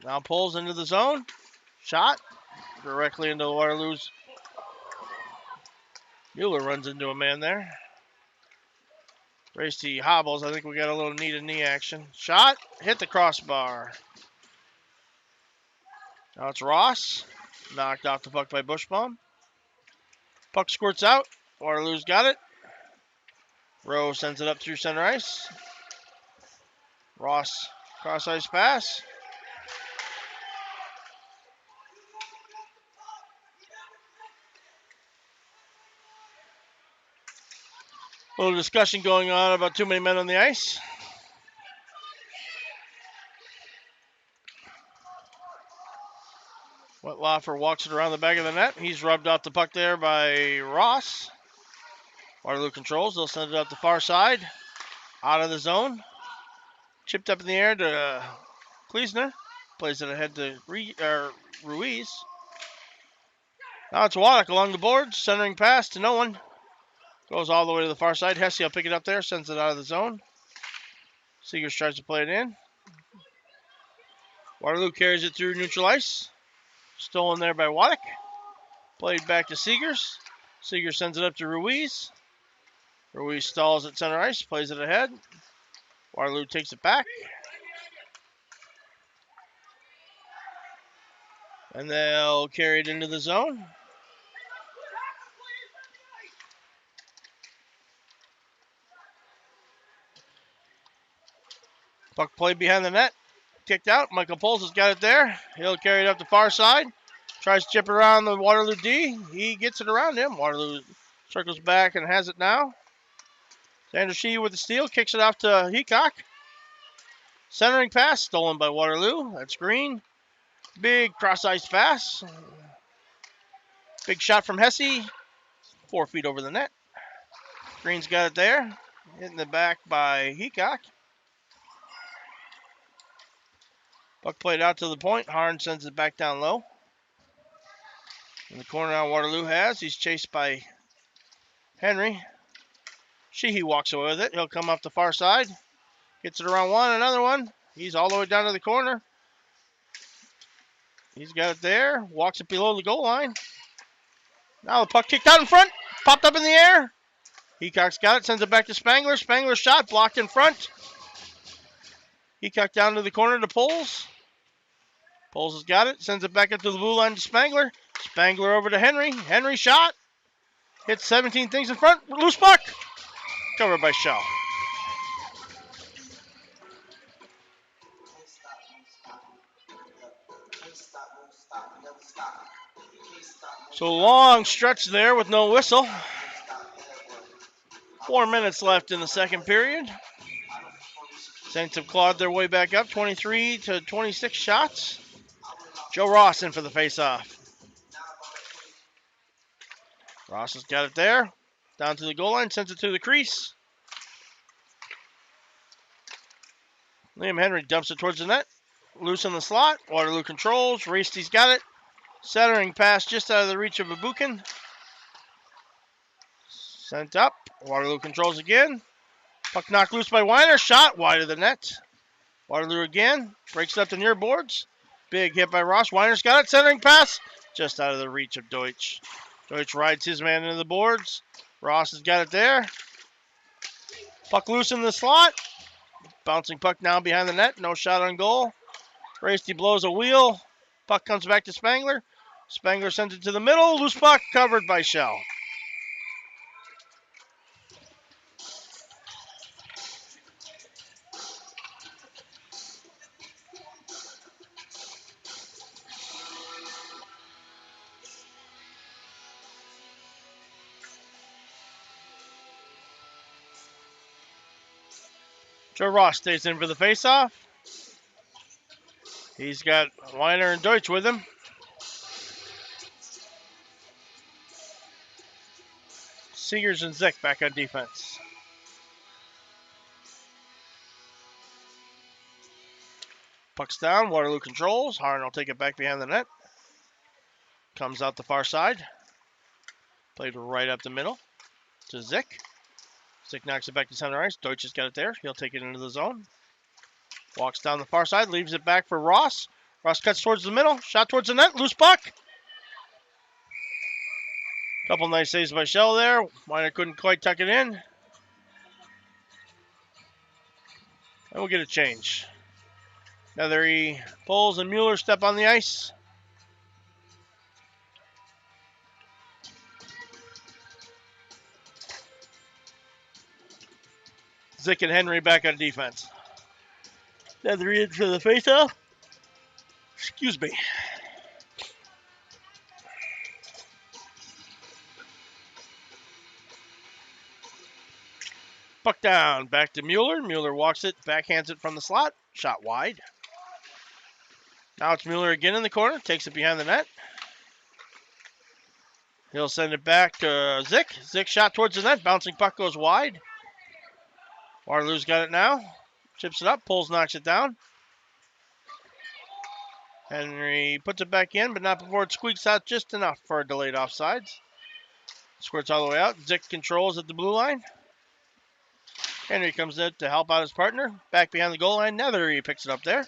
Now Poles into the zone. Shot directly into Waterloo's. Mueller runs into a man there. Racy hobbles. I think we got a little knee-to-knee action. Shot. Hit the crossbar. Now it's Ross. Knocked off the puck by Bushbaum. Puck squirts out. Waterloo's got it. Rowe sends it up through center ice. Ross cross ice pass. A little discussion going on about too many men on the ice. Wettlaufer walks it around the back of the net. He's rubbed off the puck there by Ross. Waterloo controls. They'll send it up the far side. Out of the zone. Chipped up in the air to Kleesner. Plays it ahead to Ruiz. Now it's Waddick along the boards. Centering pass to no one. Goes all the way to the far side. Hesse will pick it up there. Sends it out of the zone. Seegers tries to play it in. Waterloo carries it through neutral ice. Stolen there by Waddick. Played back to Seegers. Seegers sends it up to Ruiz. Ruiz stalls at center ice. Plays it ahead. Waterloo takes it back. And they'll carry it into the zone. Puck played behind the net. Kicked out. Michael Poles has got it there. He'll carry it up the far side. Tries to chip it around the Waterloo D. He gets it around him. Waterloo circles back and has it now. Xander Shee with the steal. Kicks it off to Heacock. Centering pass. Stolen by Waterloo. That's Green. Big cross-ice pass. Big shot from Hesse. 4 feet over the net. Green's got it there. Hitting the back by Heacock. Puck played out to the point. Harn sends it back down low. In the corner now Waterloo has. He's chased by Henry. Sheehy walks away with it. He'll come up the far side. Gets it around one. Another one. He's all the way down to the corner. He's got it there. Walks it below the goal line. Now the puck kicked out in front. Popped up in the air. Heacock's got it. Sends it back to Spangler. Spangler's shot blocked in front. Heacock down to the corner to Poles. Poles has got it. Sends it back up to the blue line to Spangler. Spangler over to Henry. Henry shot. Hits 17 things in front. Loose puck. Covered by Shaw. So long stretch there with no whistle. 4 minutes left in the second period. Saints have clawed their way back up, 23 to 26 shots. Joe Ross in for the faceoff. Ross has got it there. Down to the goal line, sends it to the crease. Liam Henry dumps it towards the net. Loose in the slot. Waterloo controls. Reesty's got it. Centering pass just out of the reach of Abukin. Sent up. Waterloo controls again. Puck knocked loose by Weiner. Shot wide of the net. Waterloo again. Breaks it up to near boards. Big hit by Ross. Weiner's got it. Centering pass. Just out of the reach of Deutsch. Deutsch rides his man into the boards. Ross has got it there. Puck loose in the slot. Bouncing puck now behind the net. No shot on goal. Rasty blows a wheel. Puck comes back to Spangler. Spangler sends it to the middle. Loose puck covered by Shell. Joe Ross stays in for the faceoff. He's got Weiner and Deutsch with him. Seegers and Zick back on defense. Puck's down. Waterloo controls. Harn will take it back behind the net. Comes out the far side. Played right up the middle to Zick. Zick knocks it back to center ice. Deutsch has got it there. He'll take it into the zone. Walks down the far side. Leaves it back for Ross. Ross cuts towards the middle. Shot towards the net. Loose puck. Couple nice saves by Shell there. Weiner couldn't quite tuck it in. And we'll get a change. Nethery pulls and Mueller step on the ice. Zick and Henry back on defense. Nethery in for the faceoff. Excuse me. Puck down. Back to Mueller. Mueller walks it. Backhands it from the slot. Shot wide. Now it's Mueller again in the corner. Takes it behind the net. He'll send it back to Zick. Zick shot towards the net. Bouncing puck goes wide. Waterloo's got it now. Chips it up. Pulls, knocks it down. Henry puts it back in, but not before it squeaks out just enough for a delayed offsides. Squirts all the way out. Zick controls at the blue line. Henry comes in to help out his partner. Back behind the goal line. Nethery picks it up there.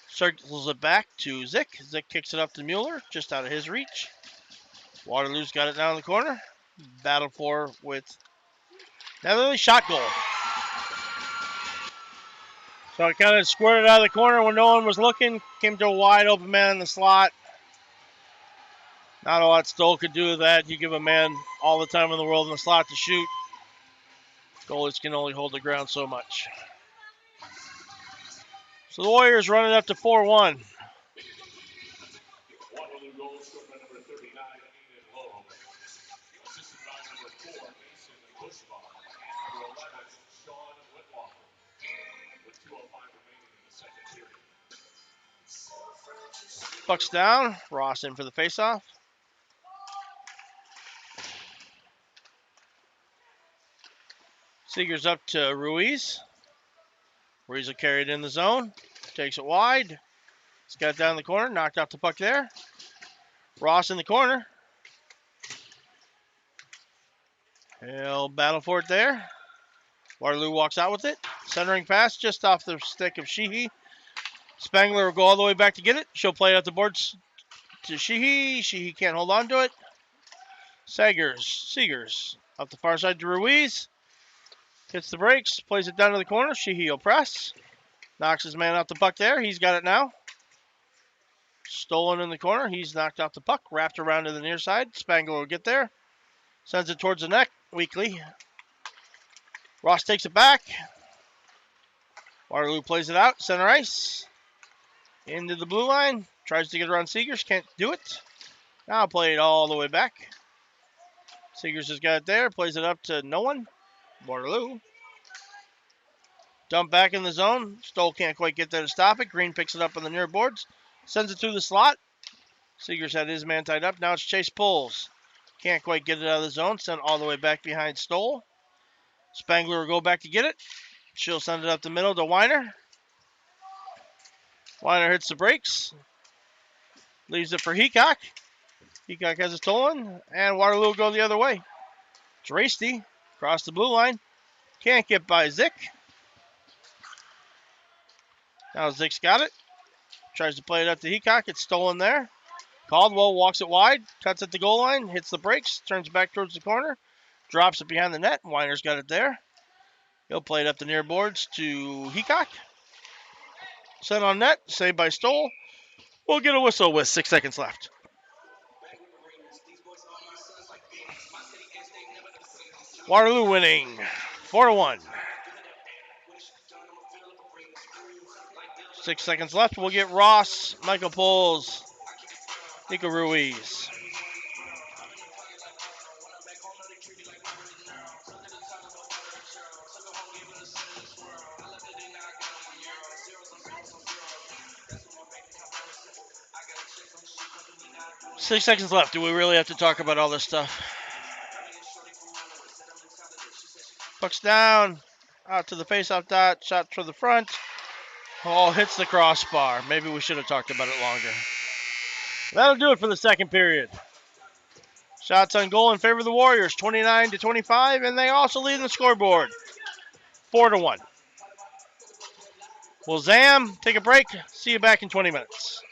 Circles it back to Zick. Zick kicks it up to Mueller, just out of his reach. Waterloo's got it down in the corner. Battle for with Nethery. Shot goal. So it kind of squirted out of the corner when no one was looking. Came to a wide open man in the slot. Not a lot Stoll could do with that. You give a man all the time in the world in the slot to shoot. Goalies can only hold the ground so much. So the Warriors run it up to 4-1. Puck's down. Ross in for the faceoff. Seegers up to Ruiz. Ruiz will carry it in the zone. Takes it wide. He's got it down in the corner. Knocked out the puck there. Ross in the corner. He'll battle for it there. Waterloo walks out with it. Centering pass just off the stick of Sheehy. Spangler will go all the way back to get it. She'll play it up the boards to Sheehy. Sheehy can't hold on to it. Seegers up the far side to Ruiz. Hits the brakes, plays it down to the corner. Sheehy will press. Knocks his man out the puck there. He's got it now. Stolen in the corner. He's knocked out the puck. Wrapped around to the near side. Spangler will get there. Sends it towards the net. Weakly. Ross takes it back. Waterloo plays it out. Center ice. Into the blue line. Tries to get around Seegers. Can't do it. Now play it all the way back. Seegers has got it there. Plays it up to no one. Waterloo. Dump back in the zone. Stoll can't quite get there to stop it. Green picks it up on the near boards. Sends it through the slot. Seegers had his man tied up. Now it's Chase pulls. Can't quite get it out of the zone. Sent all the way back behind Stoll. Spangler will go back to get it. She'll send it up the middle to Weiner. Weiner hits the brakes. Leaves it for Heacock. Heacock has it stolen. And Waterloo will go the other way. It's Rasty. Across the blue line. Can't get by Zick. Now Zick's got it. Tries to play it up to Heacock. It's stolen there. Caldwell walks it wide. Cuts at the goal line. Hits the brakes. Turns back towards the corner. Drops it behind the net. Weiner's got it there. He'll play it up the near boards to Heacock. Set on net, saved by Stoll. We'll get a whistle with 6 seconds left. Waterloo winning 4-1. 6 seconds left. We'll get Ross, Michael Poles, Nico Ruiz. Six seconds left. Do we really have to talk about all this stuff? Puck's down. Out to the faceoff dot. Shot for the front. Oh, hits the crossbar. Maybe we should have talked about it longer. That'll do it for the second period. Shots on goal in favor of the Warriors, 29-25, and they also lead the scoreboard, 4-1. We'll Zam, take a break. See you back in 20 minutes.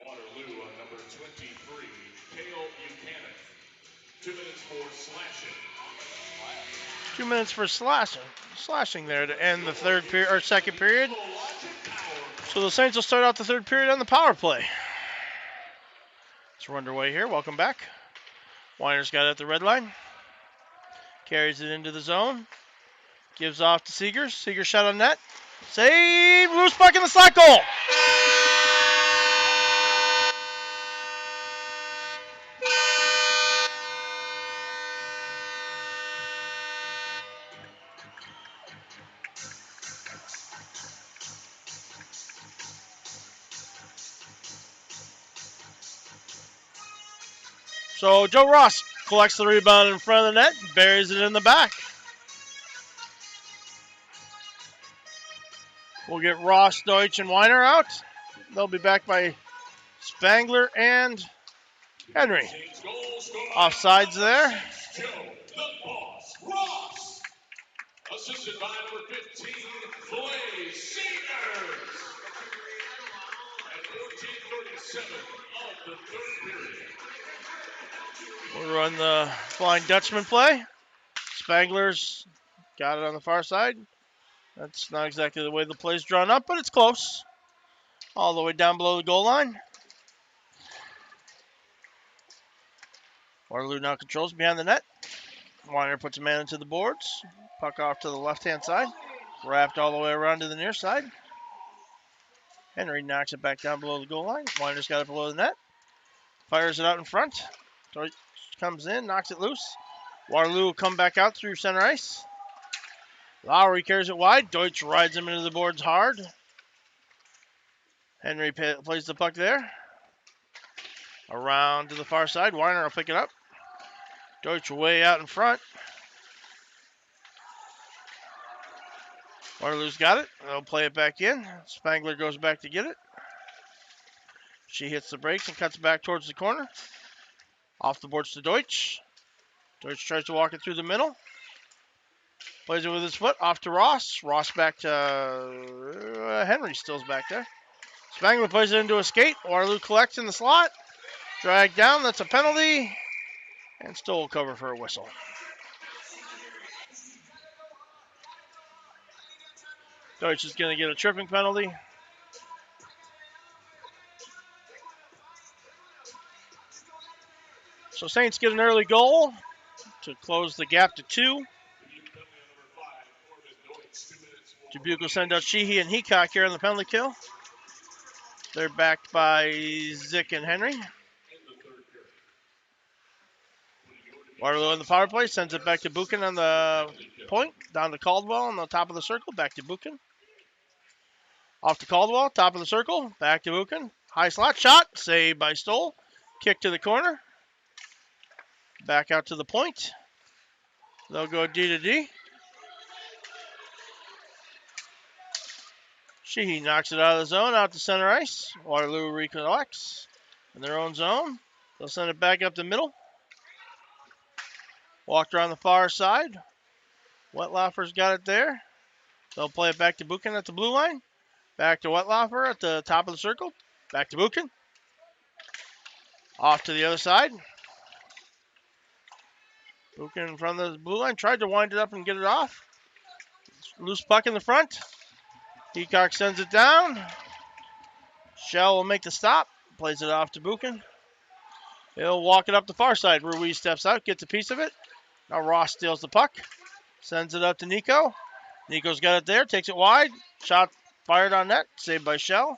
Waterloo on number 23, Kale Buchanan. 2 minutes for slashing. 2 minutes for slashing there to end the third period or second period. So the Saints will start out the third period on the power play. We're underway here. Welcome back. Weiner's got it at the red line. Carries it into the zone. Gives off to Seegers. Seegers shot on net. Save. Loose puck in the slot goal. So Joe Ross collects the rebound in front of the net, buries it in the back. We'll get Ross, Deutsch, and Weiner out. They'll be back by Spangler and Henry. Offsides there. Joe, the boss, Ross. Assisted by number 15, Blaze Seniors. At 14:37 of the third period. We'll run the Flying Dutchman play. Spangler's got it on the far side. That's not exactly the way the play's drawn up, but it's close. All the way down below the goal line. Waterloo now controls behind the net. Weiner puts a man into the boards. Puck off to the left-hand side. Wrapped all the way around to the near side. Henry knocks it back down below the goal line. Weiner's got it below the net. Fires it out in front. Deutsch comes in, knocks it loose. Waterloo will come back out through center ice. Lowry carries it wide. Deutsch rides him into the boards hard. Henry plays the puck there. Around to the far side. Weiner will pick it up. Deutsch way out in front. Waterloo's got it. They'll play it back in. Spangler goes back to get it. She hits the brakes and cuts back towards the corner. Off the boards to Deutsch. Deutsch tries to walk it through the middle. Plays it with his foot. Off to Ross. Ross back to Henry. Still's back there. Spangler plays it into a skate. Waterloo collects in the slot. Dragged down. That's a penalty. And Stoll will cover for a whistle. Deutsch is going to get a tripping penalty. So Saints get an early goal to close the gap to 2. Dubuque will send out Sheehy and Heacock here on the penalty kill. They're backed by Zick and Henry. Waterloo in the power play sends it back to Buchan on the point. Down to Caldwell on the top of the circle. Back to Buchan. Off to Caldwell. Top of the circle. Back to Buchan. High slot shot. Saved by Stoll. Kick to the corner. Back out to the point. They'll go D to D. Sheehy knocks it out of the zone, out to center ice. Waterloo recollects in their own zone. They'll send it back up the middle. Walked around the far side. Wetlaufer's got it there. They'll play it back to Buchan at the blue line. Back to Wetlaufer at the top of the circle. Back to Buchan. Off to the other side. Buchan in front of the blue line. Tried to wind it up and get it off. Loose puck in the front. Heacock sends it down. Shell will make the stop. Plays it off to Buchan. He'll walk it up the far side. Ruiz steps out, gets a piece of it. Now Ross steals the puck. Sends it up to Nico. Nico's got it there. Takes it wide. Shot fired on net. Saved by Shell.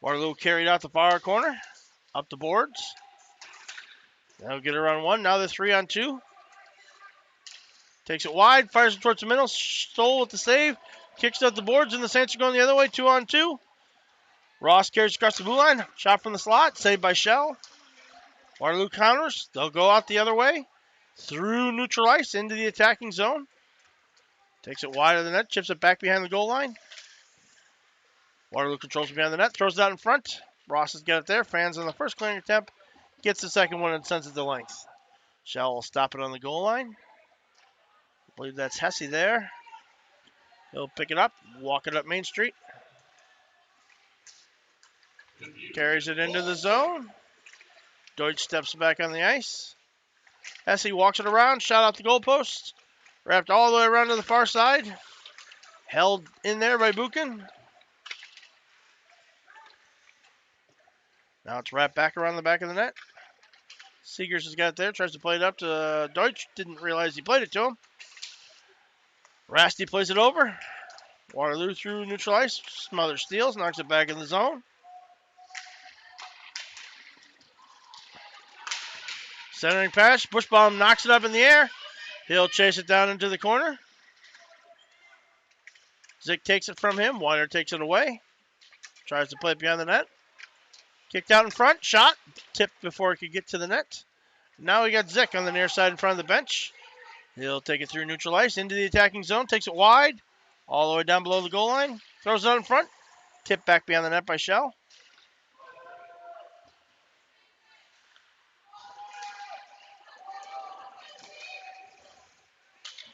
Waterloo carried out the far corner. Up the boards. They'll get it around 1. Now they're 3 on 2. Takes it wide. Fires it towards the middle. Stoll with the save. Kicks up the boards, and the Saints are going the other way, 2 on 2. Ross carries across the blue line. Shot from the slot, saved by Shell. Waterloo counters. They'll go out the other way. Through neutral ice into the attacking zone. Takes it wide of the net, chips it back behind the goal line. Waterloo controls behind the net, throws it out in front. Ross has got it there. Fans on the first clearing attempt. Gets the second one and sends it to length. Shell will stop it on the goal line. I believe that's Hesse there. He'll pick it up, walk it up Main Street. Carries it into the zone. Deutsch steps back on the ice. Hesse walks it around, shot out the goalpost. Wrapped all the way around to the far side. Held in there by Buchan. Now it's wrapped back around the back of the net. Seegers has got it there, tries to play it up to Deutsch. Didn't realize he played it to him. Rasty plays it over. Waterloo through neutral ice. Smother steals, knocks it back in the zone. Centering pass. Bushbaum knocks it up in the air. He'll chase it down into the corner. Zick takes it from him. Weiner takes it away. Tries to play it behind the net. Kicked out in front. Shot. Tipped before it could get to the net. Now we got Zick on the near side in front of the bench. He'll take it through neutral ice into the attacking zone. Takes it wide. All the way down below the goal line. Throws it out in front. Tipped back behind the net by Shell.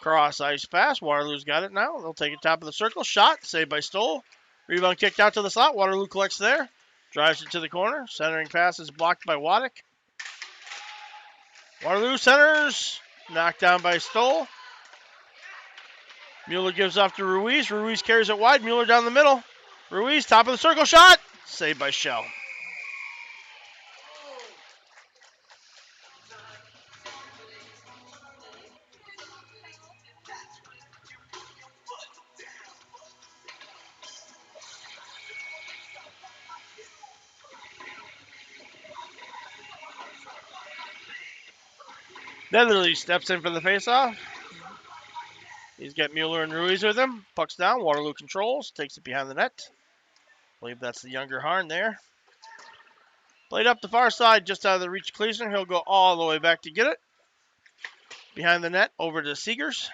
Cross ice pass. Waterloo's got it now. They'll take it top of the circle. Shot. Saved by Stoll. Rebound kicked out to the slot. Waterloo collects there. Drives it to the corner. Centering pass is blocked by Waddick. Waterloo centers. Knocked down by Stoll. Mueller gives off to Ruiz. Ruiz carries it wide. Mueller down the middle. Ruiz, top of the circle. Shot. Saved by Shell. Netherly steps in for the faceoff. He's got Mueller and Ruiz with him. Puck's down. Waterloo controls. Takes it behind the net. I believe that's the younger Harn there. Played up the far side, just out of the reach of Kleesner. He'll go all the way back to get it. Behind the net, over to Seegers.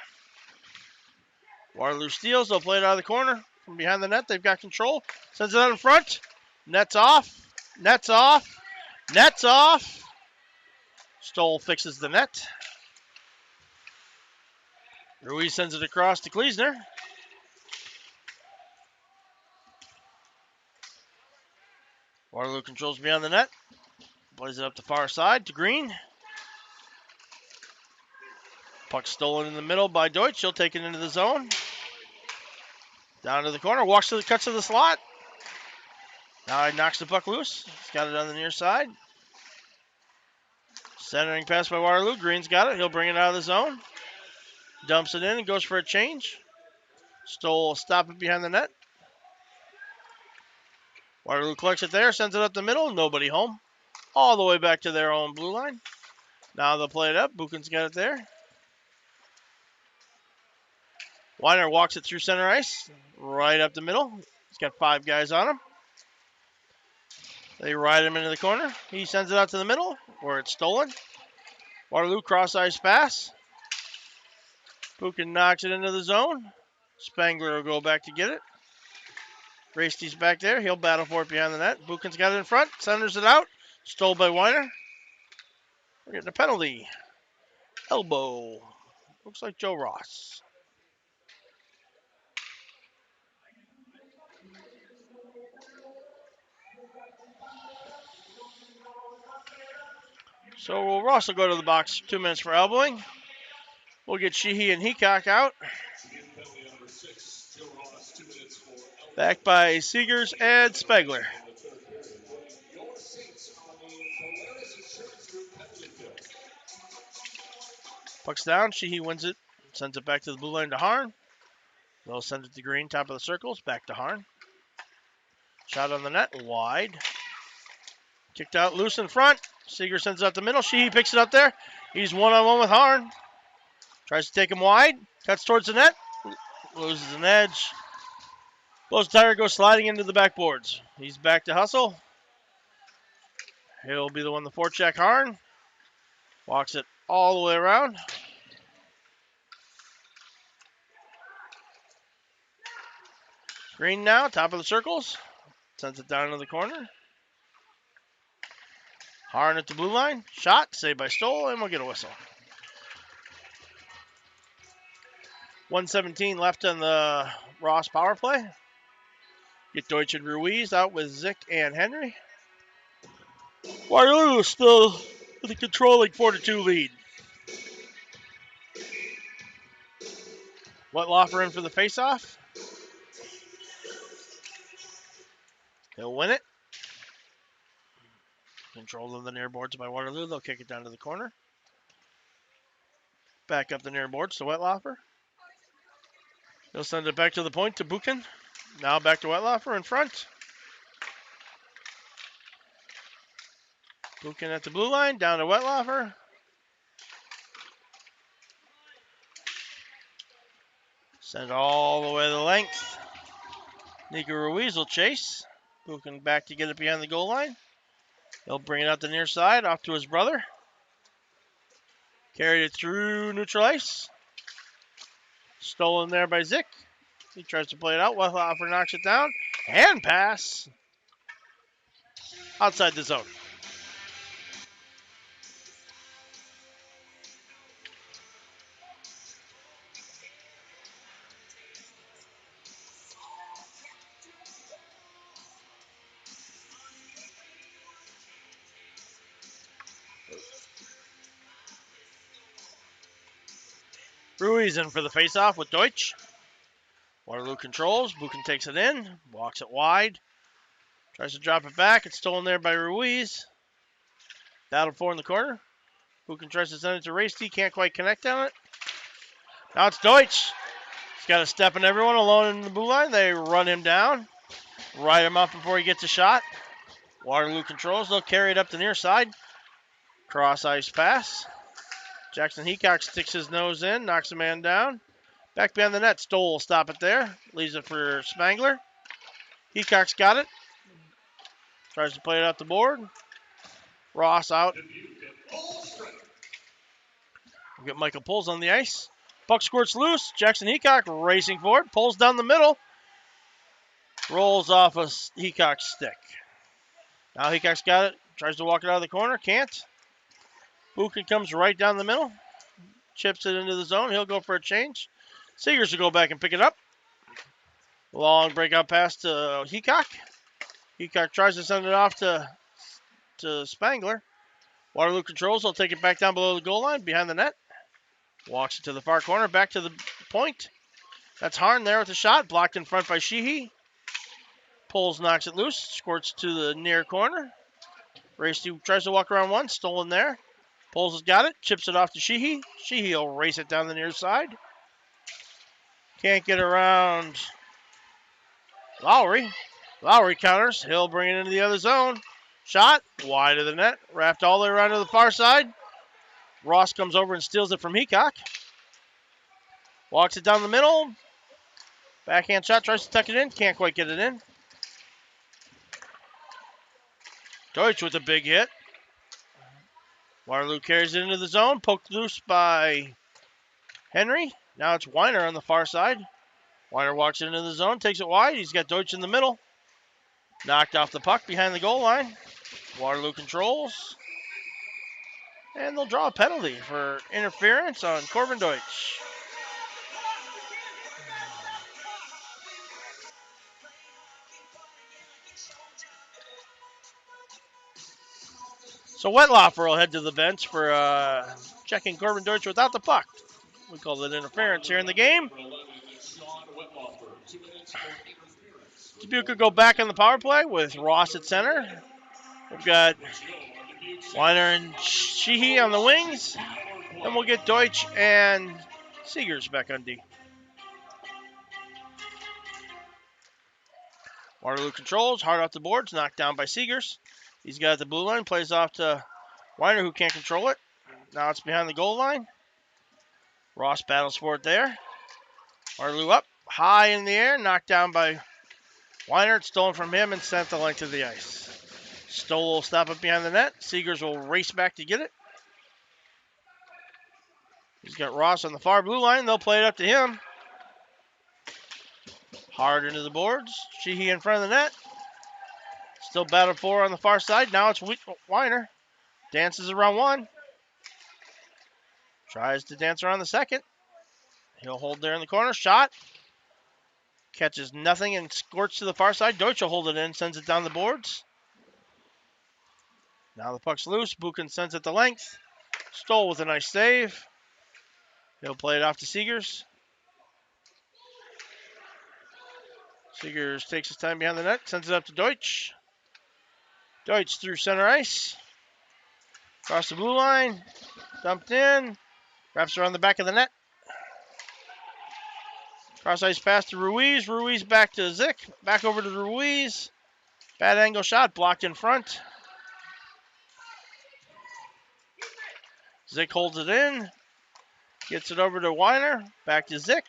Waterloo steals. They'll play it out of the corner. From behind the net, they've got control. Sends it out in front. Net's off. Net's off. Net's off. Stoll fixes the net. Ruiz sends it across to Kleesner. Waterloo controls beyond the net. Plays it up the far side to Green. Puck stolen in the middle by Deutsch. He'll take it into the zone. Down to the corner. Walks to the cuts of the slot. Now he knocks the puck loose. He's got it on the near side. Centering pass by Waterloo. Green's got it. He'll bring it out of the zone. Dumps it in and goes for a change. Stoll will stop it behind the net. Waterloo collects it there. Sends it up the middle. Nobody home. All the way back to their own blue line. Now they'll play it up. Buchan's got it there. Weiner walks it through center ice. Right up the middle. He's got 5 guys on him. They ride him into the corner. He sends it out to the middle where it's stolen. Waterloo cross ice pass. Buchan knocks it into the zone. Spangler will go back to get it. Rasty's back there. He'll battle for it behind the net. Buchan's got it in front. Centers it out. Stole by Weiner. We're getting a penalty. Elbow. Looks like Joe Ross. So Ross will go to the box. 2 minutes for elbowing. We'll get Sheehy and Heacock out. Back by Seegers and Spangler. Puck's down. Sheehy wins it. Sends it back to the blue line to Harn. They'll send it to Green, top of the circles. Back to Harn. Shot on the net. Wide. Kicked out loose in front. Seeger sends it out the middle. Sheehy picks it up there. He's one-on-one with Harn. Tries to take him wide. Cuts towards the net. Loses an edge. Blows tire, goes sliding into the backboards. He's back to hustle. He'll be the one to forecheck Harn. Walks it all the way around. Green now, top of the circles. Sends it down into the corner. Harn at the blue line. Shot, saved by Stoll, and we'll get a whistle. 1:17 left on the Ross power play. Get Deutsch and Ruiz out with Zick and Henry. Waterloo still with a controlling 4-2 lead. Wetlaufer in for the faceoff. He'll win it. Controlled on the near boards by Waterloo. They'll kick it down to the corner. Back up the near boards to Wetlaufer. He'll send it back to the point to Buchan. Now back to Wetlaufer in front. Buchan at the blue line, down to Wetlaufer. Send all the way the length. Nico Ruiz will chase. Buchan back to get it behind the goal line. He'll bring it out the near side, off to his brother. Carried it through neutral ice. Stolen there by Zick. He tries to play it out. Wetlaufer knocks it down. Hand pass. Outside the zone. Ruiz in for the faceoff with Deutsch. Waterloo controls. Buchan takes it in. Walks it wide. Tries to drop it back. It's stolen there by Ruiz. Battle for in the corner. Buchan tries to send it to Rasty. Can't quite connect on it. Now it's Deutsch. He's got to step in everyone alone in the blue line. They run him down. Ride him up before he gets a shot. Waterloo controls. They'll carry it up the near side. Cross ice pass. Jackson Heacock sticks his nose in. Knocks a man down. Back behind the net. Stoll will stop it there. Leaves it for Spangler. Heacock's got it. Tries to play it out the board. Ross out. We get Michael Pulls on the ice. Puck squirts loose. Jackson Heacock racing for it. Pulls down the middle. Rolls off a Heacock's stick. Now Heacock's got it. Tries to walk it out of the corner. Can't. Buchan comes right down the middle. Chips it into the zone. He'll go for a change. Seegers will go back and pick it up. Long breakout pass to Heacock. Heacock tries to send it off to Spangler. Waterloo controls. He'll take it back down below the goal line, behind the net. Walks it to the far corner, back to the point. That's Harn there with the shot. Blocked in front by Sheehy. Pulls, knocks it loose. Squirts to the near corner. Racy tries to walk around one. Stolen there. Pulls has got it. Chips it off to Sheehy. Sheehy will race it down the near side. Can't get around Lowry. Lowry counters. He'll bring it into the other zone. Shot. Wide of the net. Wrapped all the way around to the far side. Ross comes over and steals it from Heacock. Walks it down the middle. Backhand shot. Tries to tuck it in. Can't quite get it in. Deutsch with a big hit. Waterloo carries it into the zone. Poked loose by Henry. Now it's Weiner on the far side. Weiner walks it into the zone. Takes it wide. He's got Deutsch in the middle. Knocked off the puck behind the goal line. Waterloo controls. And they'll draw a penalty for interference on Corbin Deutsch. So Wetlaufer will head to the bench for checking Corbin Deutsch without the puck. We call it interference here in the game. Dubuque will go back on the power play with Ross at center. We've got Weiner and Sheehy on the wings. And we'll get Deutsch and Seegers back on D. Waterloo controls, hard off the boards, knocked down by Seegers. He's got the blue line, plays off to Weiner, who can't control it. Now it's behind the goal line. Ross battles for it there. Waterloo up, high in the air, knocked down by Weiner. It's stolen from him and sent the length of the ice. Stoll will stop it behind the net. Seegers will race back to get it. He's got Ross on the far blue line. They'll play it up to him. Hard into the boards. Sheehy in front of the net. Still battled for on the far side. Now it's Weiner. Dances around one. Tries to dance around the second. He'll hold there in the corner. Shot. Catches nothing and squirts to the far side. Deutsch will hold it in. Sends it down the boards. Now the puck's loose. Buchan sends it the length. Stoll with a nice save. He'll play it off to Seegers. Seegers takes his time behind the net, sends it up to Deutsch. Deutsch through center ice. Across the blue line. Dumped in. Wraps around the back of the net. Cross ice pass to Ruiz. Ruiz back to Zick. Back over to Ruiz. Bad angle shot. Blocked in front. Zick holds it in. Gets it over to Weiner. Back to Zick.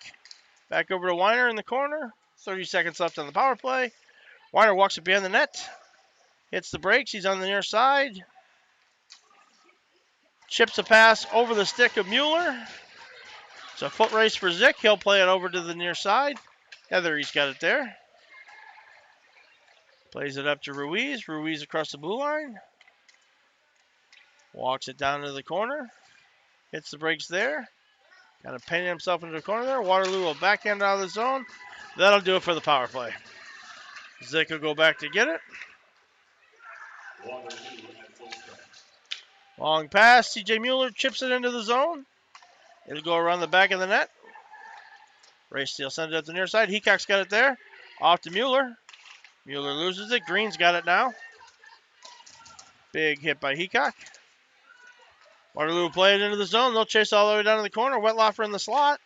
Back over to Weiner in the corner. 30 seconds left on the power play. Weiner walks it behind the net. Hits the brakes. He's on the near side. Chips a pass over the stick of Mueller. It's a foot race for Zick. He'll play it over to the near side. He's got it there. Plays it up to Ruiz. Ruiz across the blue line. Walks it down to the corner. Hits the brakes there. Kind of painting himself into the corner there. Waterloo will backhand out of the zone. That'll do it for the power play. Zick will go back to get it. Long pass. CJ Mueller chips it into the zone. It'll go around the back of the net. Ray Steele sends it up the near side. Heacock's got it there. Off to Mueller. Mueller loses it. Green's got it now. Big hit by Heacock. Waterloo will play it into the zone. They'll chase all the way down to the corner. Wetlaufer in the slot.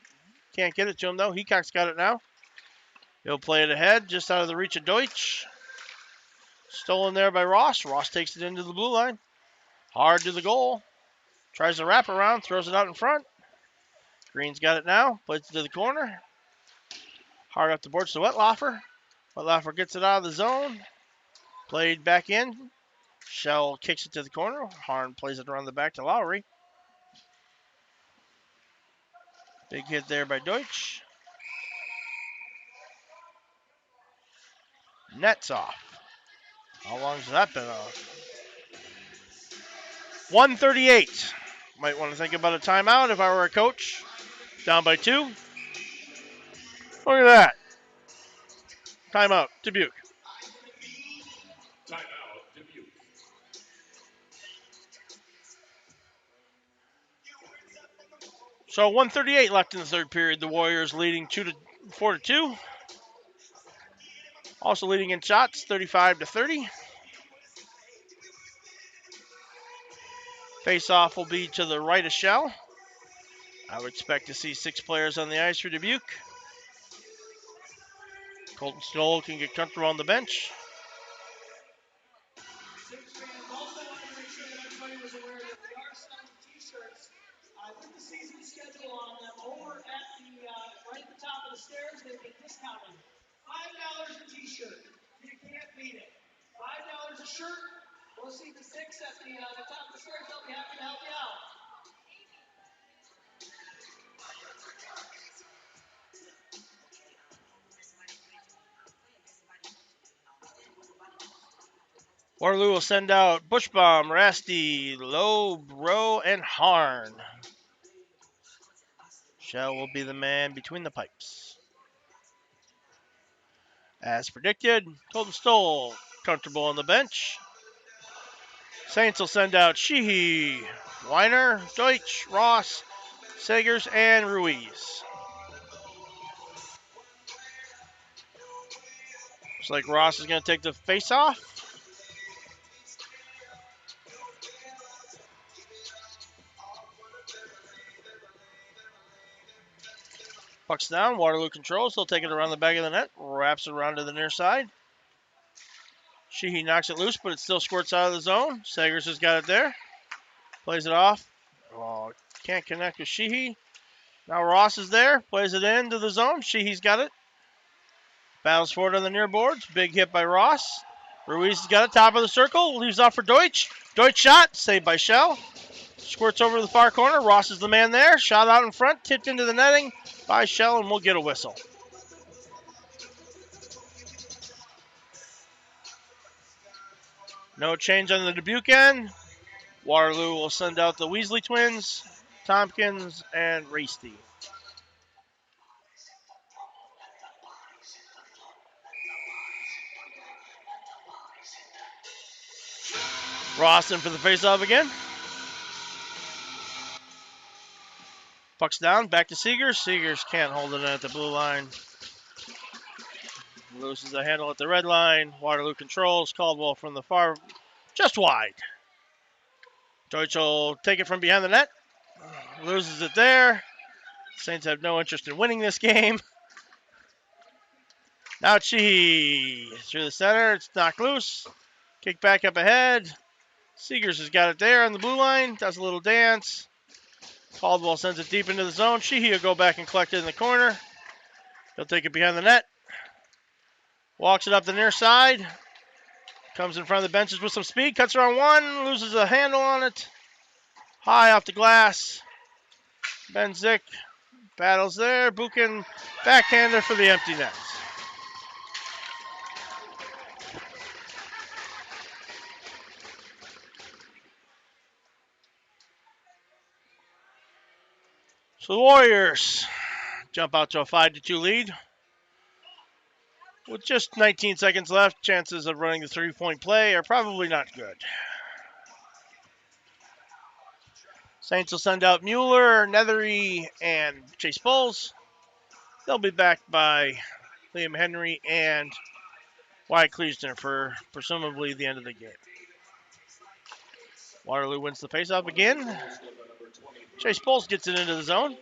Can't get it to him, though. Heacock's got it now. He'll play it ahead, just out of the reach of Deutsch. Stolen there by Ross. Ross takes it into the blue line. Hard to the goal. Tries to wrap around, throws it out in front. Green's got it now. Plays it to the corner. Hard up the boards to Wetlaufer. Wetlaufer gets it out of the zone. Played back in. Shell kicks it to the corner. Harn plays it around the back to Lowry. Big hit there by Deutsch. Net's off. How long has that been off? 1:38. Might want to think about a timeout if I were a coach. Down by 2. Look at that. Timeout. Dubuque. Timeout, Dubuque. So 1:38 left in the third period. The Warriors leading 4-2. Also leading in shots, 35-30. Face-off will be to the right of Shell. I would expect to see 6 players on the ice for Dubuque. Colton Stoll can get comfortable on the bench. Waterloo will send out Bushbaum, Rasty, Loeb, Rowe, and Harn. Shell will be the man between the pipes. As predicted, Colton Stoll comfortable on the bench. Saints will send out Sheehy, Weiner, Deutsch, Ross, Sagers, and Ruiz. Looks like Ross is going to take the face-off. Puck's down. Waterloo controls. He'll take it around the back of the net. Wraps it around to the near side. Sheehy knocks it loose, but it still squirts out of the zone. Sagers has got it there. Plays it off. Oh, can't connect with Sheehy. Now Ross is there. Plays it into the zone. Sheehy's got it. Battles for it on the near boards. Big hit by Ross. Ruiz has got it. Top of the circle. Leaves off for Deutsch. Deutsch shot. Saved by Shell. Squirts over to the far corner. Ross is the man there. Shot out in front. Tipped into the netting by Shell, and we'll get a whistle. No change on the Dubuque end. Waterloo will send out the Weasley twins, Tompkins, and Rasty. Rawson for the faceoff again. Puck's down, back to Seegers. Seegers can't hold it at the blue line. Loses the handle at the red line. Waterloo controls. Caldwell from the far, just wide. Deutsch will take it from behind the net. Loses it there. Saints have no interest in winning this game. Now Sheehy through the center. It's knocked loose. Kick back up ahead. Seegers has got it there on the blue line. Does a little dance. Caldwell sends it deep into the zone. Sheehy will go back and collect it in the corner. He'll take it behind the net. Walks it up the near side. Comes in front of the benches with some speed. Cuts around one. Loses a handle on it. High off the glass. Ben Zick battles there. Buchan backhander for the empty net. So the Warriors jump out to a 5-2 lead. With just 19 seconds left, chances of running the three-point play are probably not good. Saints will send out Mueller, Nethery, and Chase Bowles. They'll be backed by Liam Henry and Wyatt Cleaston for presumably the end of the game. Waterloo wins the faceoff again. Chase Bowles gets it into the zone.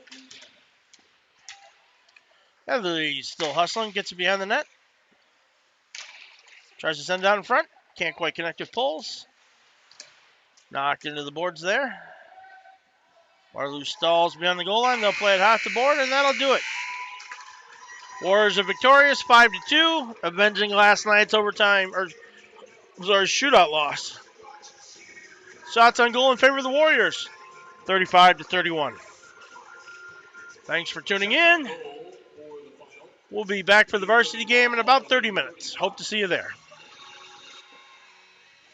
Nethery's still hustling, gets it behind the net. Tries to send it out in front. Can't quite connect with Pulls. Knocked into the boards there. Waterloo stalls beyond the goal line. They'll play it half the board, and that'll do it. Warriors are victorious, 5-2, avenging last night's shootout loss. Shots on goal in favor of the Warriors, 35-31. Thanks for tuning in. We'll be back for the varsity game in about 30 minutes. Hope to see you there.